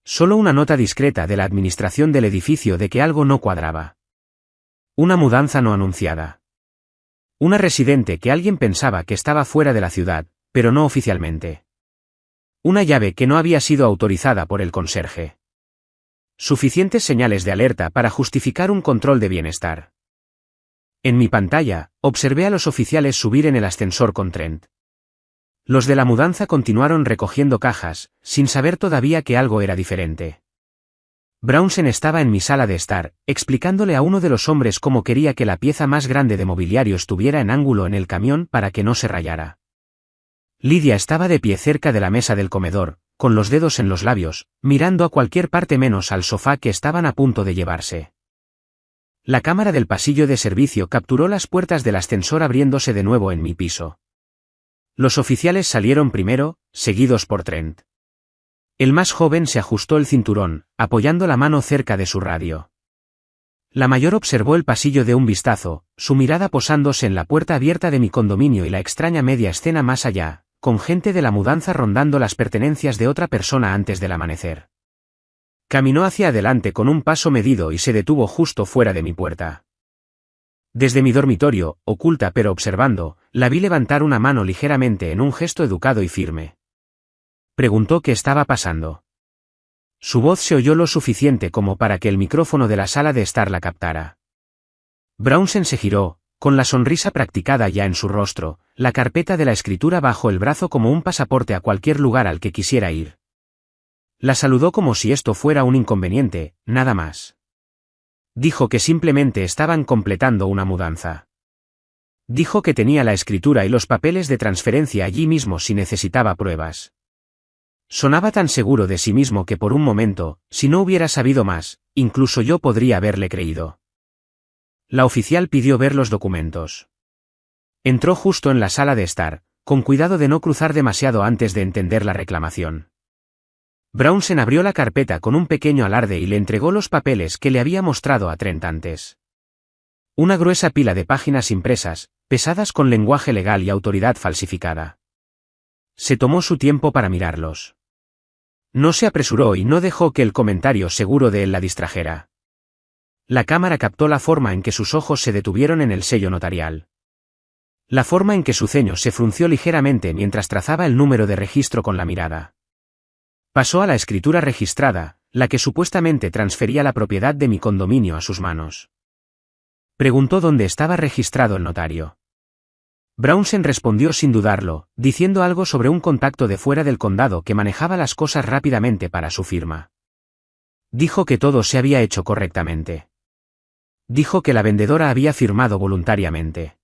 Solo una nota discreta de la administración del edificio de que algo no cuadraba. Una mudanza no anunciada. Una residente que alguien pensaba que estaba fuera de la ciudad, pero no oficialmente. Una llave que no había sido autorizada por el conserje. Suficientes señales de alerta para justificar un control de bienestar. En mi pantalla, observé a los oficiales subir en el ascensor con Trent. Los de la mudanza continuaron recogiendo cajas, sin saber todavía que algo era diferente. Brownsen estaba en mi sala de estar, explicándole a uno de los hombres cómo quería que la pieza más grande de mobiliario estuviera en ángulo en el camión para que no se rayara. Lydia estaba de pie cerca de la mesa del comedor, con los dedos en los labios, mirando a cualquier parte menos al sofá que estaban a punto de llevarse. La cámara del pasillo de servicio capturó las puertas del ascensor abriéndose de nuevo en mi piso. Los oficiales salieron primero, seguidos por Trent. El más joven se ajustó el cinturón, apoyando la mano cerca de su radio. La mayor observó el pasillo de un vistazo, su mirada posándose en la puerta abierta de mi condominio y la extraña media escena más allá, con gente de la mudanza rondando las pertenencias de otra persona antes del amanecer. Caminó hacia adelante con un paso medido y se detuvo justo fuera de mi puerta. Desde mi dormitorio, oculta pero observando, la vi levantar una mano ligeramente en un gesto educado y firme. Preguntó qué estaba pasando. Su voz se oyó lo suficiente como para que el micrófono de la sala de estar la captara. Brownsen se giró, con la sonrisa practicada ya en su rostro, la carpeta de la escritura bajo el brazo como un pasaporte a cualquier lugar al que quisiera ir. La saludó como si esto fuera un inconveniente, nada más. Dijo que simplemente estaban completando una mudanza. Dijo que tenía la escritura y los papeles de transferencia allí mismo si necesitaba pruebas. Sonaba tan seguro de sí mismo que por un momento, si no hubiera sabido más, incluso yo podría haberle creído. La oficial pidió ver los documentos. Entró justo en la sala de estar, con cuidado de no cruzar demasiado antes de entender la reclamación. Brownsen abrió la carpeta con un pequeño alarde y le entregó los papeles que le había mostrado a Trent antes. Una gruesa pila de páginas impresas, pesadas con lenguaje legal y autoridad falsificada. Se tomó su tiempo para mirarlos. No se apresuró y no dejó que el comentario seguro de él la distrajera. La cámara captó la forma en que sus ojos se detuvieron en el sello notarial. La forma en que su ceño se frunció ligeramente mientras trazaba el número de registro con la mirada. Pasó a la escritura registrada, la que supuestamente transfería la propiedad de mi condominio a sus manos. Preguntó dónde estaba registrado el notario. Brownsen respondió sin dudarlo, diciendo algo sobre un contacto de fuera del condado que manejaba las cosas rápidamente para su firma. Dijo que todo se había hecho correctamente. Dijo que la vendedora había firmado voluntariamente.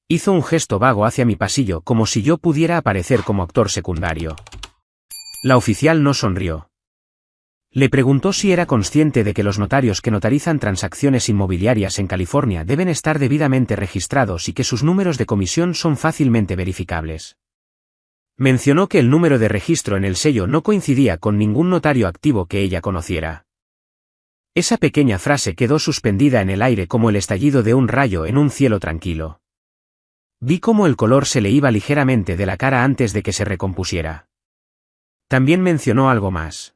Hizo un gesto vago hacia mi pasillo como si yo pudiera aparecer como actor secundario. La oficial no sonrió. Le preguntó si era consciente de que los notarios que notarizan transacciones inmobiliarias en California deben estar debidamente registrados y que sus números de comisión son fácilmente verificables. Mencionó que el número de registro en el sello no coincidía con ningún notario activo que ella conociera. Esa pequeña frase quedó suspendida en el aire como el estallido de un rayo en un cielo tranquilo. Vi cómo el color se le iba ligeramente de la cara antes de que se recompusiera. También mencionó algo más.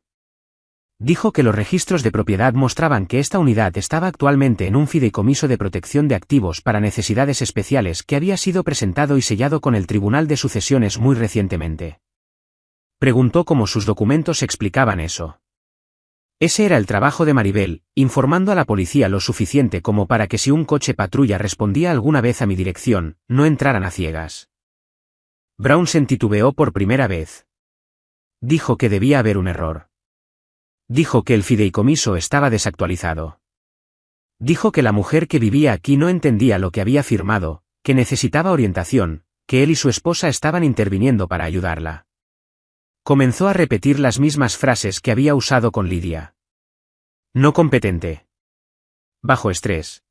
Dijo que los registros de propiedad mostraban que esta unidad estaba actualmente en un fideicomiso de protección de activos para necesidades especiales que había sido presentado y sellado con el Tribunal de Sucesiones muy recientemente. Preguntó cómo sus documentos explicaban eso. Ese era el trabajo de Maribel, informando a la policía lo suficiente como para que si un coche patrulla respondía alguna vez a mi dirección, no entraran a ciegas. Brownsen titubeó por primera vez. Dijo que debía haber un error. Dijo que el fideicomiso estaba desactualizado. Dijo que la mujer que vivía aquí no entendía lo que había firmado, que necesitaba orientación, que él y su esposa estaban interviniendo para ayudarla. Comenzó a repetir las mismas frases que había usado con Lidia. No competente. Bajo estrés.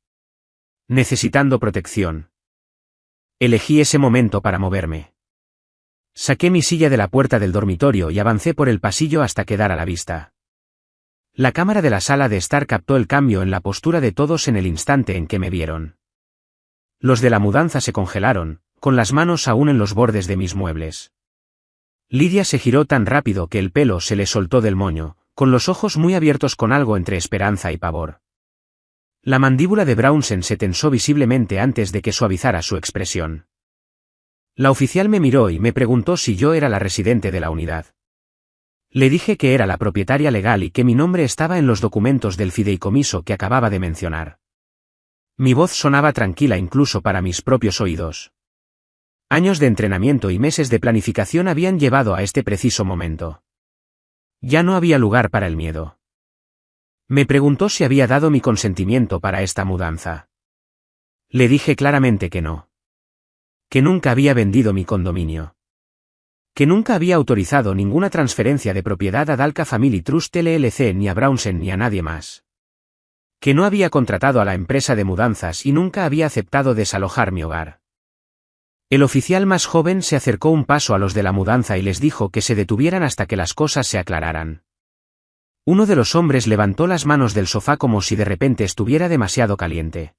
Necesitando protección. Elegí ese momento para moverme. Saqué mi silla de la puerta del dormitorio y avancé por el pasillo hasta quedar a la vista. La cámara de la sala de estar captó el cambio en la postura de todos en el instante en que me vieron. Los de la mudanza se congelaron, con las manos aún en los bordes de mis muebles. Lidia se giró tan rápido que el pelo se le soltó del moño, con los ojos muy abiertos con algo entre esperanza y pavor. La mandíbula de Brownsen se tensó visiblemente antes de que suavizara su expresión. La oficial me miró y me preguntó si yo era la residente de la unidad. Le dije que era la propietaria legal y que mi nombre estaba en los documentos del fideicomiso que acababa de mencionar. Mi voz sonaba tranquila incluso para mis propios oídos. Años de entrenamiento y meses de planificación habían llevado a este preciso momento. Ya no había lugar para el miedo. Me preguntó si había dado mi consentimiento para esta mudanza. Le dije claramente que no. Que nunca había vendido mi condominio. Que nunca había autorizado ninguna transferencia de propiedad a Dalka Family Trust LLC ni a Brownsen ni a nadie más. Que no había contratado a la empresa de mudanzas y nunca había aceptado desalojar mi hogar. El oficial más joven se acercó un paso a los de la mudanza y les dijo que se detuvieran hasta que las cosas se aclararan. Uno de los hombres levantó las manos del sofá como si de repente estuviera demasiado caliente.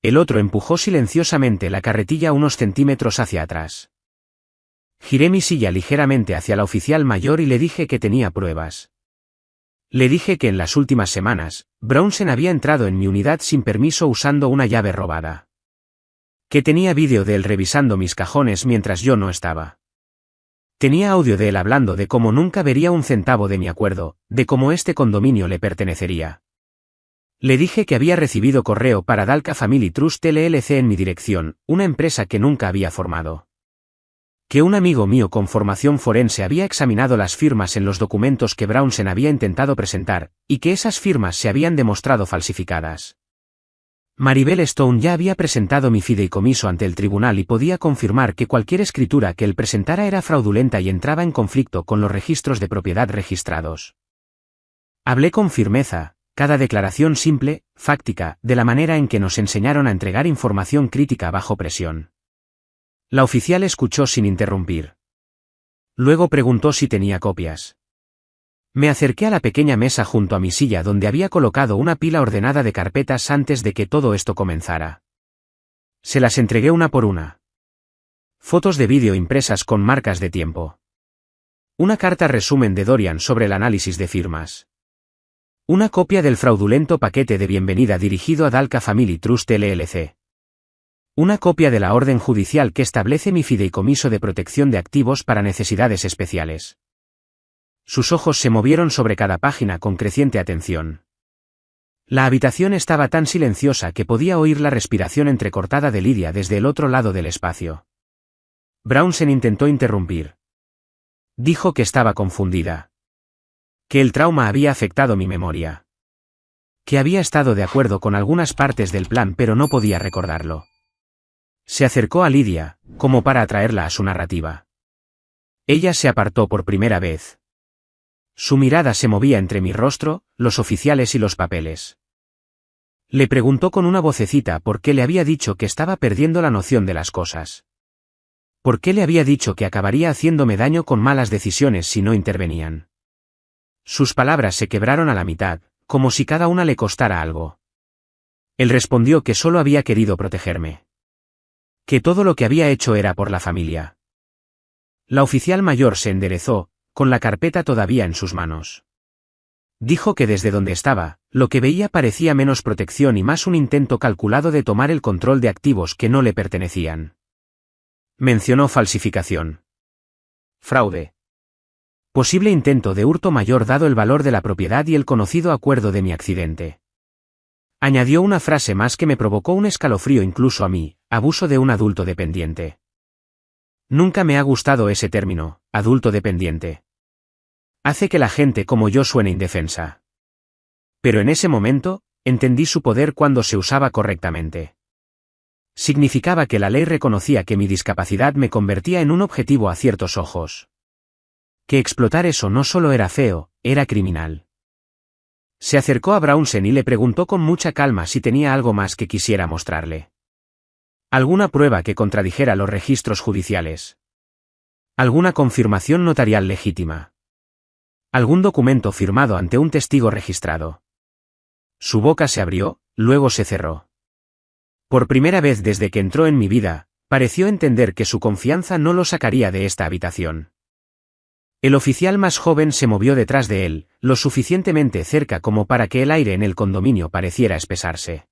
El otro empujó silenciosamente la carretilla unos centímetros hacia atrás. Giré mi silla ligeramente hacia la oficial mayor y le dije que tenía pruebas. Le dije que en las últimas semanas, Brownsen había entrado en mi unidad sin permiso usando una llave robada. Que tenía vídeo de él revisando mis cajones mientras yo no estaba. Tenía audio de él hablando de cómo nunca vería un centavo de mi acuerdo, de cómo este condominio le pertenecería. Le dije que había recibido correo para Dalka Family Trust LLC en mi dirección, una empresa que nunca había formado. Que un amigo mío con formación forense había examinado las firmas en los documentos que Brownsen había intentado presentar, y que esas firmas se habían demostrado falsificadas. Maribel Stone ya había presentado mi fideicomiso ante el tribunal y podía confirmar que cualquier escritura que él presentara era fraudulenta y entraba en conflicto con los registros de propiedad registrados. Hablé con firmeza, cada declaración simple, fáctica, de la manera en que nos enseñaron a entregar información crítica bajo presión. La oficial escuchó sin interrumpir. Luego preguntó si tenía copias. Me acerqué a la pequeña mesa junto a mi silla donde había colocado una pila ordenada de carpetas antes de que todo esto comenzara. Se las entregué una por una. Fotos de vídeo impresas con marcas de tiempo. Una carta resumen de Dorian sobre el análisis de firmas. Una copia del fraudulento paquete de bienvenida dirigido a Dalka Family Trust LLC. Una copia de la orden judicial que establece mi fideicomiso de protección de activos para necesidades especiales. Sus ojos se movieron sobre cada página con creciente atención. La habitación estaba tan silenciosa que podía oír la respiración entrecortada de Lydia desde el otro lado del espacio. Brownsen intentó interrumpir. Dijo que estaba confundida. Que el trauma había afectado mi memoria. Que había estado de acuerdo con algunas partes del plan pero no podía recordarlo. Se acercó a Lydia, como para atraerla a su narrativa. Ella se apartó por primera vez. Su mirada se movía entre mi rostro, los oficiales y los papeles. Le preguntó con una vocecita por qué le había dicho que estaba perdiendo la noción de las cosas. ¿Por qué le había dicho que acabaría haciéndome daño con malas decisiones si no intervenían? Sus palabras se quebraron a la mitad, como si cada una le costara algo. Él respondió que solo había querido protegerme. Que todo lo que había hecho era por la familia. La oficial mayor se enderezó, con la carpeta todavía en sus manos. Dijo que desde donde estaba, lo que veía parecía menos protección y más un intento calculado de tomar el control de activos que no le pertenecían. Mencionó falsificación. Fraude. Posible intento de hurto mayor dado el valor de la propiedad y el conocido acuerdo de mi accidente. Añadió una frase más que me provocó un escalofrío incluso a mí: abuso de un adulto dependiente. Nunca me ha gustado ese término, adulto dependiente. Hace que la gente como yo suene indefensa. Pero en ese momento, entendí su poder cuando se usaba correctamente. Significaba que la ley reconocía que mi discapacidad me convertía en un objetivo a ciertos ojos. Que explotar eso no solo era feo, era criminal. Se acercó a Brownsen y le preguntó con mucha calma si tenía algo más que quisiera mostrarle. Alguna prueba que contradijera los registros judiciales. Alguna confirmación notarial legítima. Algún documento firmado ante un testigo registrado. Su boca se abrió, luego se cerró. Por primera vez desde que entró en mi vida, pareció entender que su confianza no lo sacaría de esta habitación. El oficial más joven se movió detrás de él, lo suficientemente cerca como para que el aire en el condominio pareciera espesarse.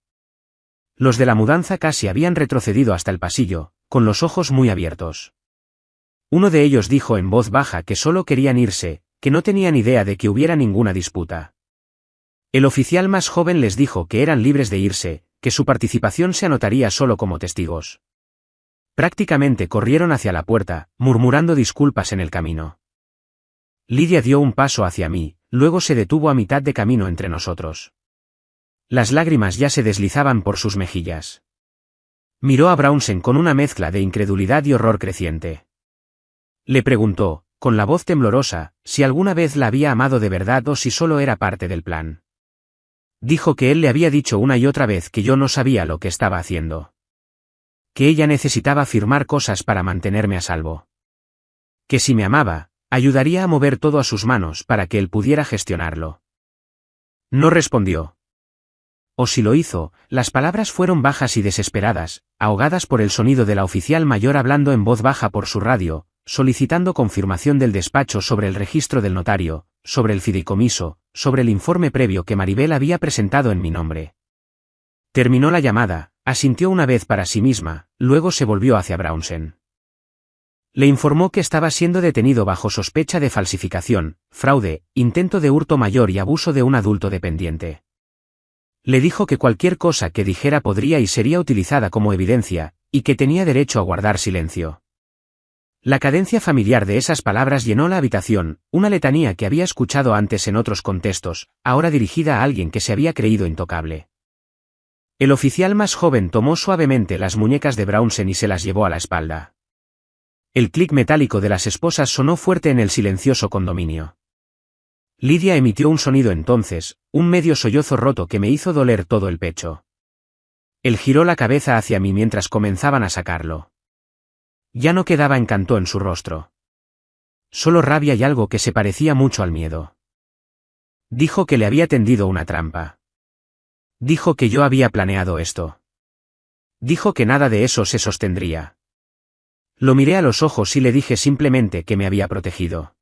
Los de la mudanza casi habían retrocedido hasta el pasillo, con los ojos muy abiertos. Uno de ellos dijo en voz baja que solo querían irse, que no tenían idea de que hubiera ninguna disputa. El oficial más joven les dijo que eran libres de irse, que su participación se anotaría solo como testigos. Prácticamente corrieron hacia la puerta, murmurando disculpas en el camino. Lydia dio un paso hacia mí, luego se detuvo a mitad de camino entre nosotros. Las lágrimas ya se deslizaban por sus mejillas. Miró a Brownsen con una mezcla de incredulidad y horror creciente. Le preguntó, con la voz temblorosa, si alguna vez la había amado de verdad o si solo era parte del plan. Dijo que él le había dicho una y otra vez que yo no sabía lo que estaba haciendo. Que ella necesitaba firmar cosas para mantenerme a salvo. Que si me amaba, ayudaría a mover todo a sus manos para que él pudiera gestionarlo. No respondió. O si lo hizo, las palabras fueron bajas y desesperadas, ahogadas por el sonido de la oficial mayor hablando en voz baja por su radio, solicitando confirmación del despacho sobre el registro del notario, sobre el fideicomiso, sobre el informe previo que Maribel había presentado en mi nombre. Terminó la llamada, asintió una vez para sí misma, luego se volvió hacia Brownsen. Le informó que estaba siendo detenido bajo sospecha de falsificación, fraude, intento de hurto mayor y abuso de un adulto dependiente. Le dijo que cualquier cosa que dijera podría y sería utilizada como evidencia, y que tenía derecho a guardar silencio. La cadencia familiar de esas palabras llenó la habitación, una letanía que había escuchado antes en otros contextos, ahora dirigida a alguien que se había creído intocable. El oficial más joven tomó suavemente las muñecas de Brownsen y se las llevó a la espalda. El clic metálico de las esposas sonó fuerte en el silencioso condominio. Lydia emitió un sonido entonces, un medio sollozo roto que me hizo doler todo el pecho. Él giró la cabeza hacia mí mientras comenzaban a sacarlo. Ya no quedaba encanto en su rostro. Solo rabia y algo que se parecía mucho al miedo. Dijo que le había tendido una trampa. Dijo que yo había planeado esto. Dijo que nada de eso se sostendría. Lo miré a los ojos y le dije simplemente que me había protegido.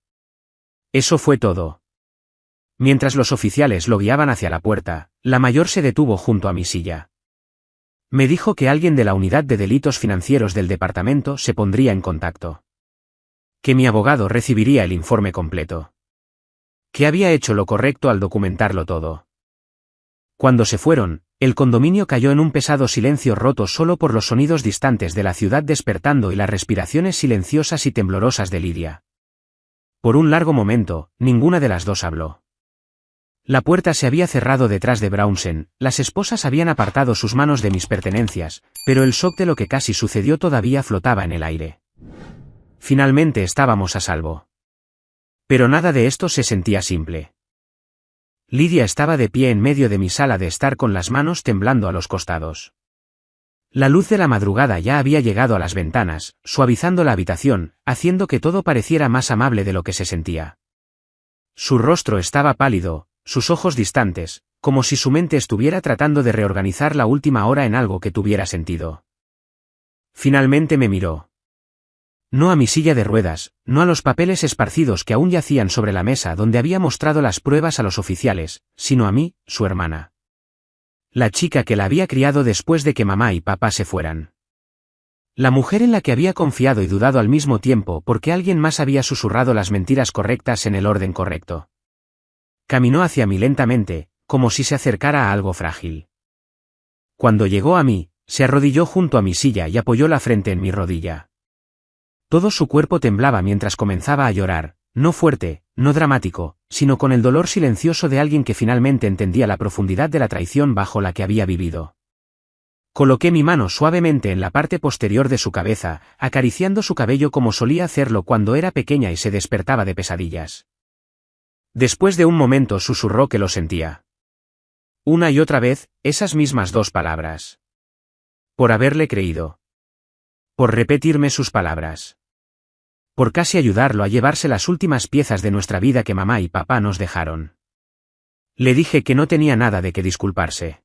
Eso fue todo. Mientras los oficiales lo guiaban hacia la puerta, la mayor se detuvo junto a mi silla. Me dijo que alguien de la unidad de delitos financieros del departamento se pondría en contacto. Que mi abogado recibiría el informe completo. Que había hecho lo correcto al documentarlo todo. Cuando se fueron, el condominio cayó en un pesado silencio roto solo por los sonidos distantes de la ciudad despertando y las respiraciones silenciosas y temblorosas de Lidia. Por un largo momento, ninguna de las dos habló. La puerta se había cerrado detrás de Brownsen, las esposas habían apartado sus manos de mis pertenencias, pero el shock de lo que casi sucedió todavía flotaba en el aire. Finalmente estábamos a salvo. Pero nada de esto se sentía simple. Lidia estaba de pie en medio de mi sala de estar con las manos temblando a los costados. La luz de la madrugada ya había llegado a las ventanas, suavizando la habitación, haciendo que todo pareciera más amable de lo que se sentía. Su rostro estaba pálido, sus ojos distantes, como si su mente estuviera tratando de reorganizar la última hora en algo que tuviera sentido. Finalmente me miró. No a mi silla de ruedas, no a los papeles esparcidos que aún yacían sobre la mesa donde había mostrado las pruebas a los oficiales, sino a mí, su hermana. La chica que la había criado después de que mamá y papá se fueran. La mujer en la que había confiado y dudado al mismo tiempo porque alguien más había susurrado las mentiras correctas en el orden correcto. Caminó hacia mí lentamente, como si se acercara a algo frágil. Cuando llegó a mí, se arrodilló junto a mi silla y apoyó la frente en mi rodilla. Todo su cuerpo temblaba mientras comenzaba a llorar, no fuerte, no dramático, sino con el dolor silencioso de alguien que finalmente entendía la profundidad de la traición bajo la que había vivido. Coloqué mi mano suavemente en la parte posterior de su cabeza, acariciando su cabello como solía hacerlo cuando era pequeña y se despertaba de pesadillas. Después de un momento susurró que lo sentía. Una y otra vez, esas mismas dos palabras. Por haberle creído. Por repetirme sus palabras. Por casi ayudarlo a llevarse las últimas piezas de nuestra vida que mamá y papá nos dejaron. Le dije que no tenía nada de qué disculparse.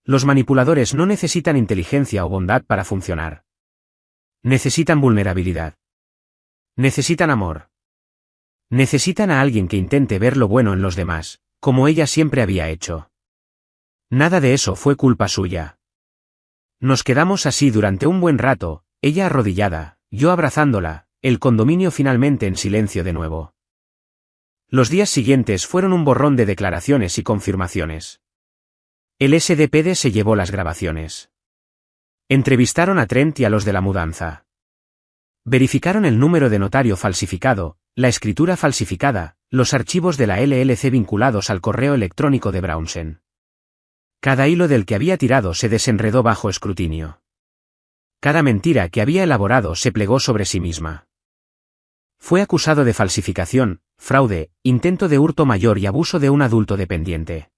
Los manipuladores no necesitan inteligencia o bondad para funcionar. Necesitan vulnerabilidad. Necesitan amor. Necesitan a alguien que intente ver lo bueno en los demás, como ella siempre había hecho. Nada de eso fue culpa suya. Nos quedamos así durante un buen rato, ella arrodillada, yo abrazándola, el condominio finalmente en silencio de nuevo. Los días siguientes fueron un borrón de declaraciones y confirmaciones. El SDP se llevó las grabaciones. Entrevistaron a Trent y a los de la mudanza. Verificaron el número de notario falsificado, la escritura falsificada, los archivos de la LLC vinculados al correo electrónico de Brownsen. Cada hilo del que había tirado se desenredó bajo escrutinio. Cada mentira que había elaborado se plegó sobre sí misma. Fue acusado de falsificación, fraude, intento de hurto mayor y abuso de un adulto dependiente.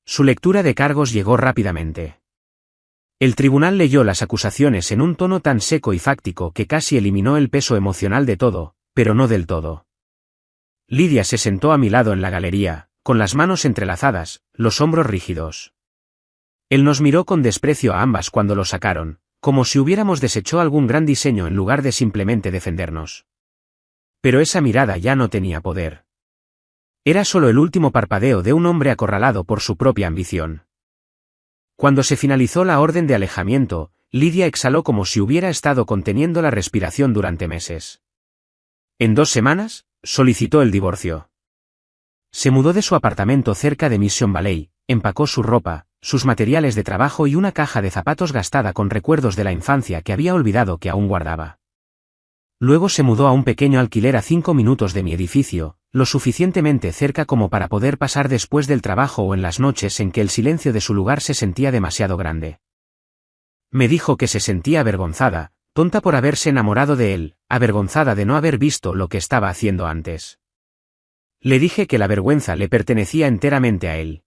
Su lectura de cargos llegó rápidamente. El tribunal leyó las acusaciones en un tono tan seco y fáctico que casi eliminó el peso emocional de todo, pero no del todo. Lidia se sentó a mi lado en la galería, con las manos entrelazadas, los hombros rígidos. Él nos miró con desprecio a ambas cuando lo sacaron, como si hubiéramos deshecho algún gran diseño en lugar de simplemente defendernos. Pero esa mirada ya no tenía poder. Era solo el último parpadeo de un hombre acorralado por su propia ambición. Cuando se finalizó la orden de alejamiento, Lidia exhaló como si hubiera estado conteniendo la respiración durante meses. En 2 semanas, solicitó el divorcio. Se mudó de su apartamento cerca de Mission Valley, empacó su ropa, sus materiales de trabajo y una caja de zapatos gastada con recuerdos de la infancia que había olvidado que aún guardaba. Luego se mudó a un pequeño alquiler a 5 minutos de mi edificio, lo suficientemente cerca como para poder pasar después del trabajo o en las noches en que el silencio de su lugar se sentía demasiado grande. Me dijo que se sentía avergonzada, tonta por haberse enamorado de él, avergonzada de no haber visto lo que estaba haciendo antes. Le dije que la vergüenza le pertenecía enteramente a él.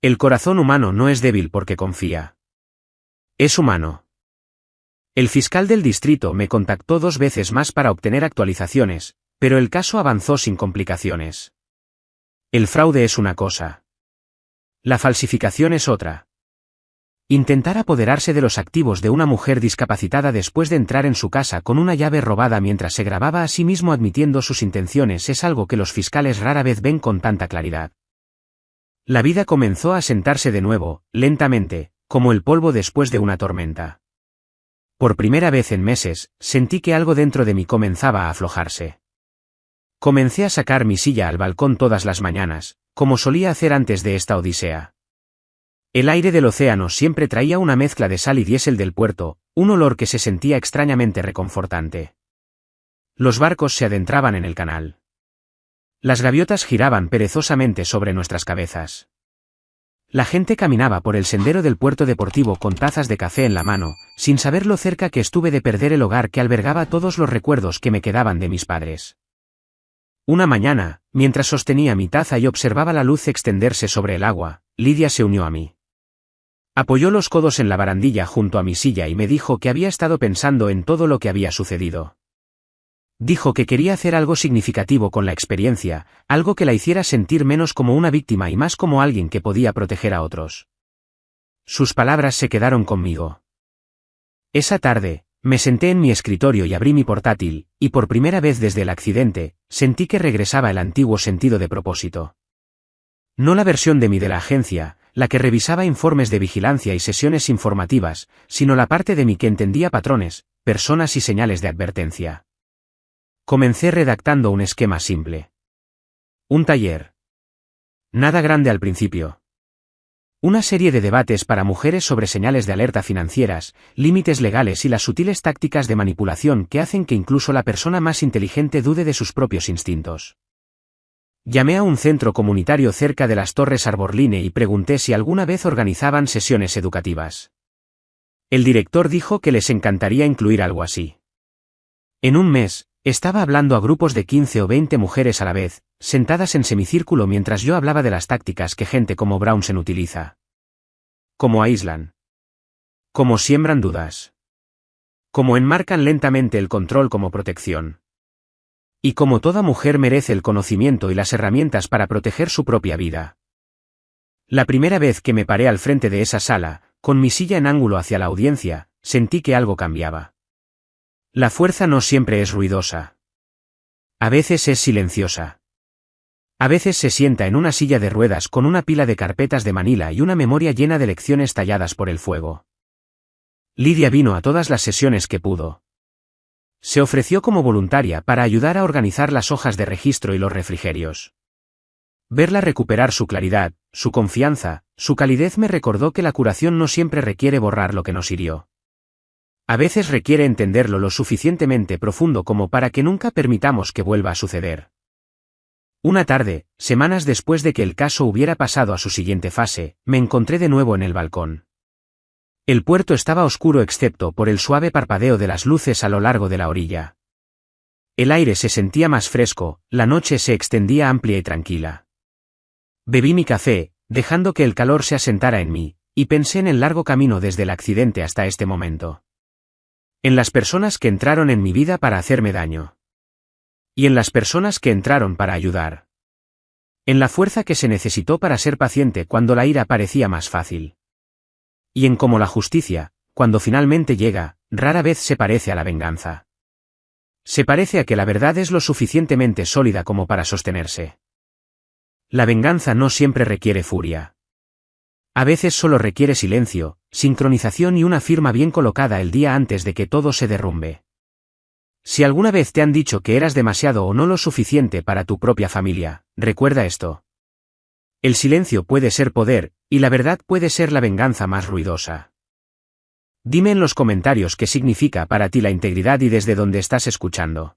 El corazón humano no es débil porque confía. Es humano. El fiscal del distrito me contactó 2 veces más para obtener actualizaciones, pero el caso avanzó sin complicaciones. El fraude es una cosa. La falsificación es otra. Intentar apoderarse de los activos de una mujer discapacitada después de entrar en su casa con una llave robada mientras se grababa a sí mismo admitiendo sus intenciones es algo que los fiscales rara vez ven con tanta claridad. La vida comenzó a sentarse de nuevo, lentamente, como el polvo después de una tormenta. Por primera vez en meses, sentí que algo dentro de mí comenzaba a aflojarse. Comencé a sacar mi silla al balcón todas las mañanas, como solía hacer antes de esta odisea. El aire del océano siempre traía una mezcla de sal y diésel del puerto, un olor que se sentía extrañamente reconfortante. Los barcos se adentraban en el canal. Las gaviotas giraban perezosamente sobre nuestras cabezas. La gente caminaba por el sendero del puerto deportivo con tazas de café en la mano, sin saber lo cerca que estuve de perder el hogar que albergaba todos los recuerdos que me quedaban de mis padres. Una mañana, mientras sostenía mi taza y observaba la luz extenderse sobre el agua, Lidia se unió a mí. Apoyó los codos en la barandilla junto a mi silla y me dijo que había estado pensando en todo lo que había sucedido. Dijo que quería hacer algo significativo con la experiencia, algo que la hiciera sentir menos como una víctima y más como alguien que podía proteger a otros. Sus palabras se quedaron conmigo. Esa tarde, me senté en mi escritorio y abrí mi portátil, y por primera vez desde el accidente, sentí que regresaba el antiguo sentido de propósito. No la versión de mí de la agencia, la que revisaba informes de vigilancia y sesiones informativas, sino la parte de mí que entendía patrones, personas y señales de advertencia. Comencé redactando un esquema simple. Un taller. Nada grande al principio. Una serie de debates para mujeres sobre señales de alerta financieras, límites legales y las sutiles tácticas de manipulación que hacen que incluso la persona más inteligente dude de sus propios instintos. Llamé a un centro comunitario cerca de las Torres Arborline y pregunté si alguna vez organizaban sesiones educativas. El director dijo que les encantaría incluir algo así. En un mes, estaba hablando a grupos de 15 o 20 mujeres a la vez, sentadas en semicírculo mientras yo hablaba de las tácticas que gente como Brownsen utiliza. Cómo aíslan. Cómo siembran dudas. Cómo enmarcan lentamente el control como protección. Y como toda mujer merece el conocimiento y las herramientas para proteger su propia vida. La primera vez que me paré al frente de esa sala, con mi silla en ángulo hacia la audiencia, sentí que algo cambiaba. La fuerza no siempre es ruidosa. A veces es silenciosa. A veces se sienta en una silla de ruedas con una pila de carpetas de Manila y una memoria llena de lecciones talladas por el fuego. Lidia vino a todas las sesiones que pudo. Se ofreció como voluntaria para ayudar a organizar las hojas de registro y los refrigerios. Verla recuperar su claridad, su confianza, su calidez me recordó que la curación no siempre requiere borrar lo que nos hirió. A veces requiere entenderlo lo suficientemente profundo como para que nunca permitamos que vuelva a suceder. Una tarde, semanas después de que el caso hubiera pasado a su siguiente fase, me encontré de nuevo en el balcón. El puerto estaba oscuro excepto por el suave parpadeo de las luces a lo largo de la orilla. El aire se sentía más fresco, la noche se extendía amplia y tranquila. Bebí mi café, dejando que el calor se asentara en mí, y pensé en el largo camino desde el accidente hasta este momento. En las personas que entraron en mi vida para hacerme daño. Y en las personas que entraron para ayudar. En la fuerza que se necesitó para ser paciente cuando la ira parecía más fácil. Y en cómo la justicia, cuando finalmente llega, rara vez se parece a la venganza. Se parece a que la verdad es lo suficientemente sólida como para sostenerse. La venganza no siempre requiere furia. A veces solo requiere silencio, sincronización y una firma bien colocada el día antes de que todo se derrumbe. Si alguna vez te han dicho que eras demasiado o no lo suficiente para tu propia familia, recuerda esto. El silencio puede ser poder, y la verdad puede ser la venganza más ruidosa. Dime en los comentarios qué significa para ti la integridad y desde dónde estás escuchando.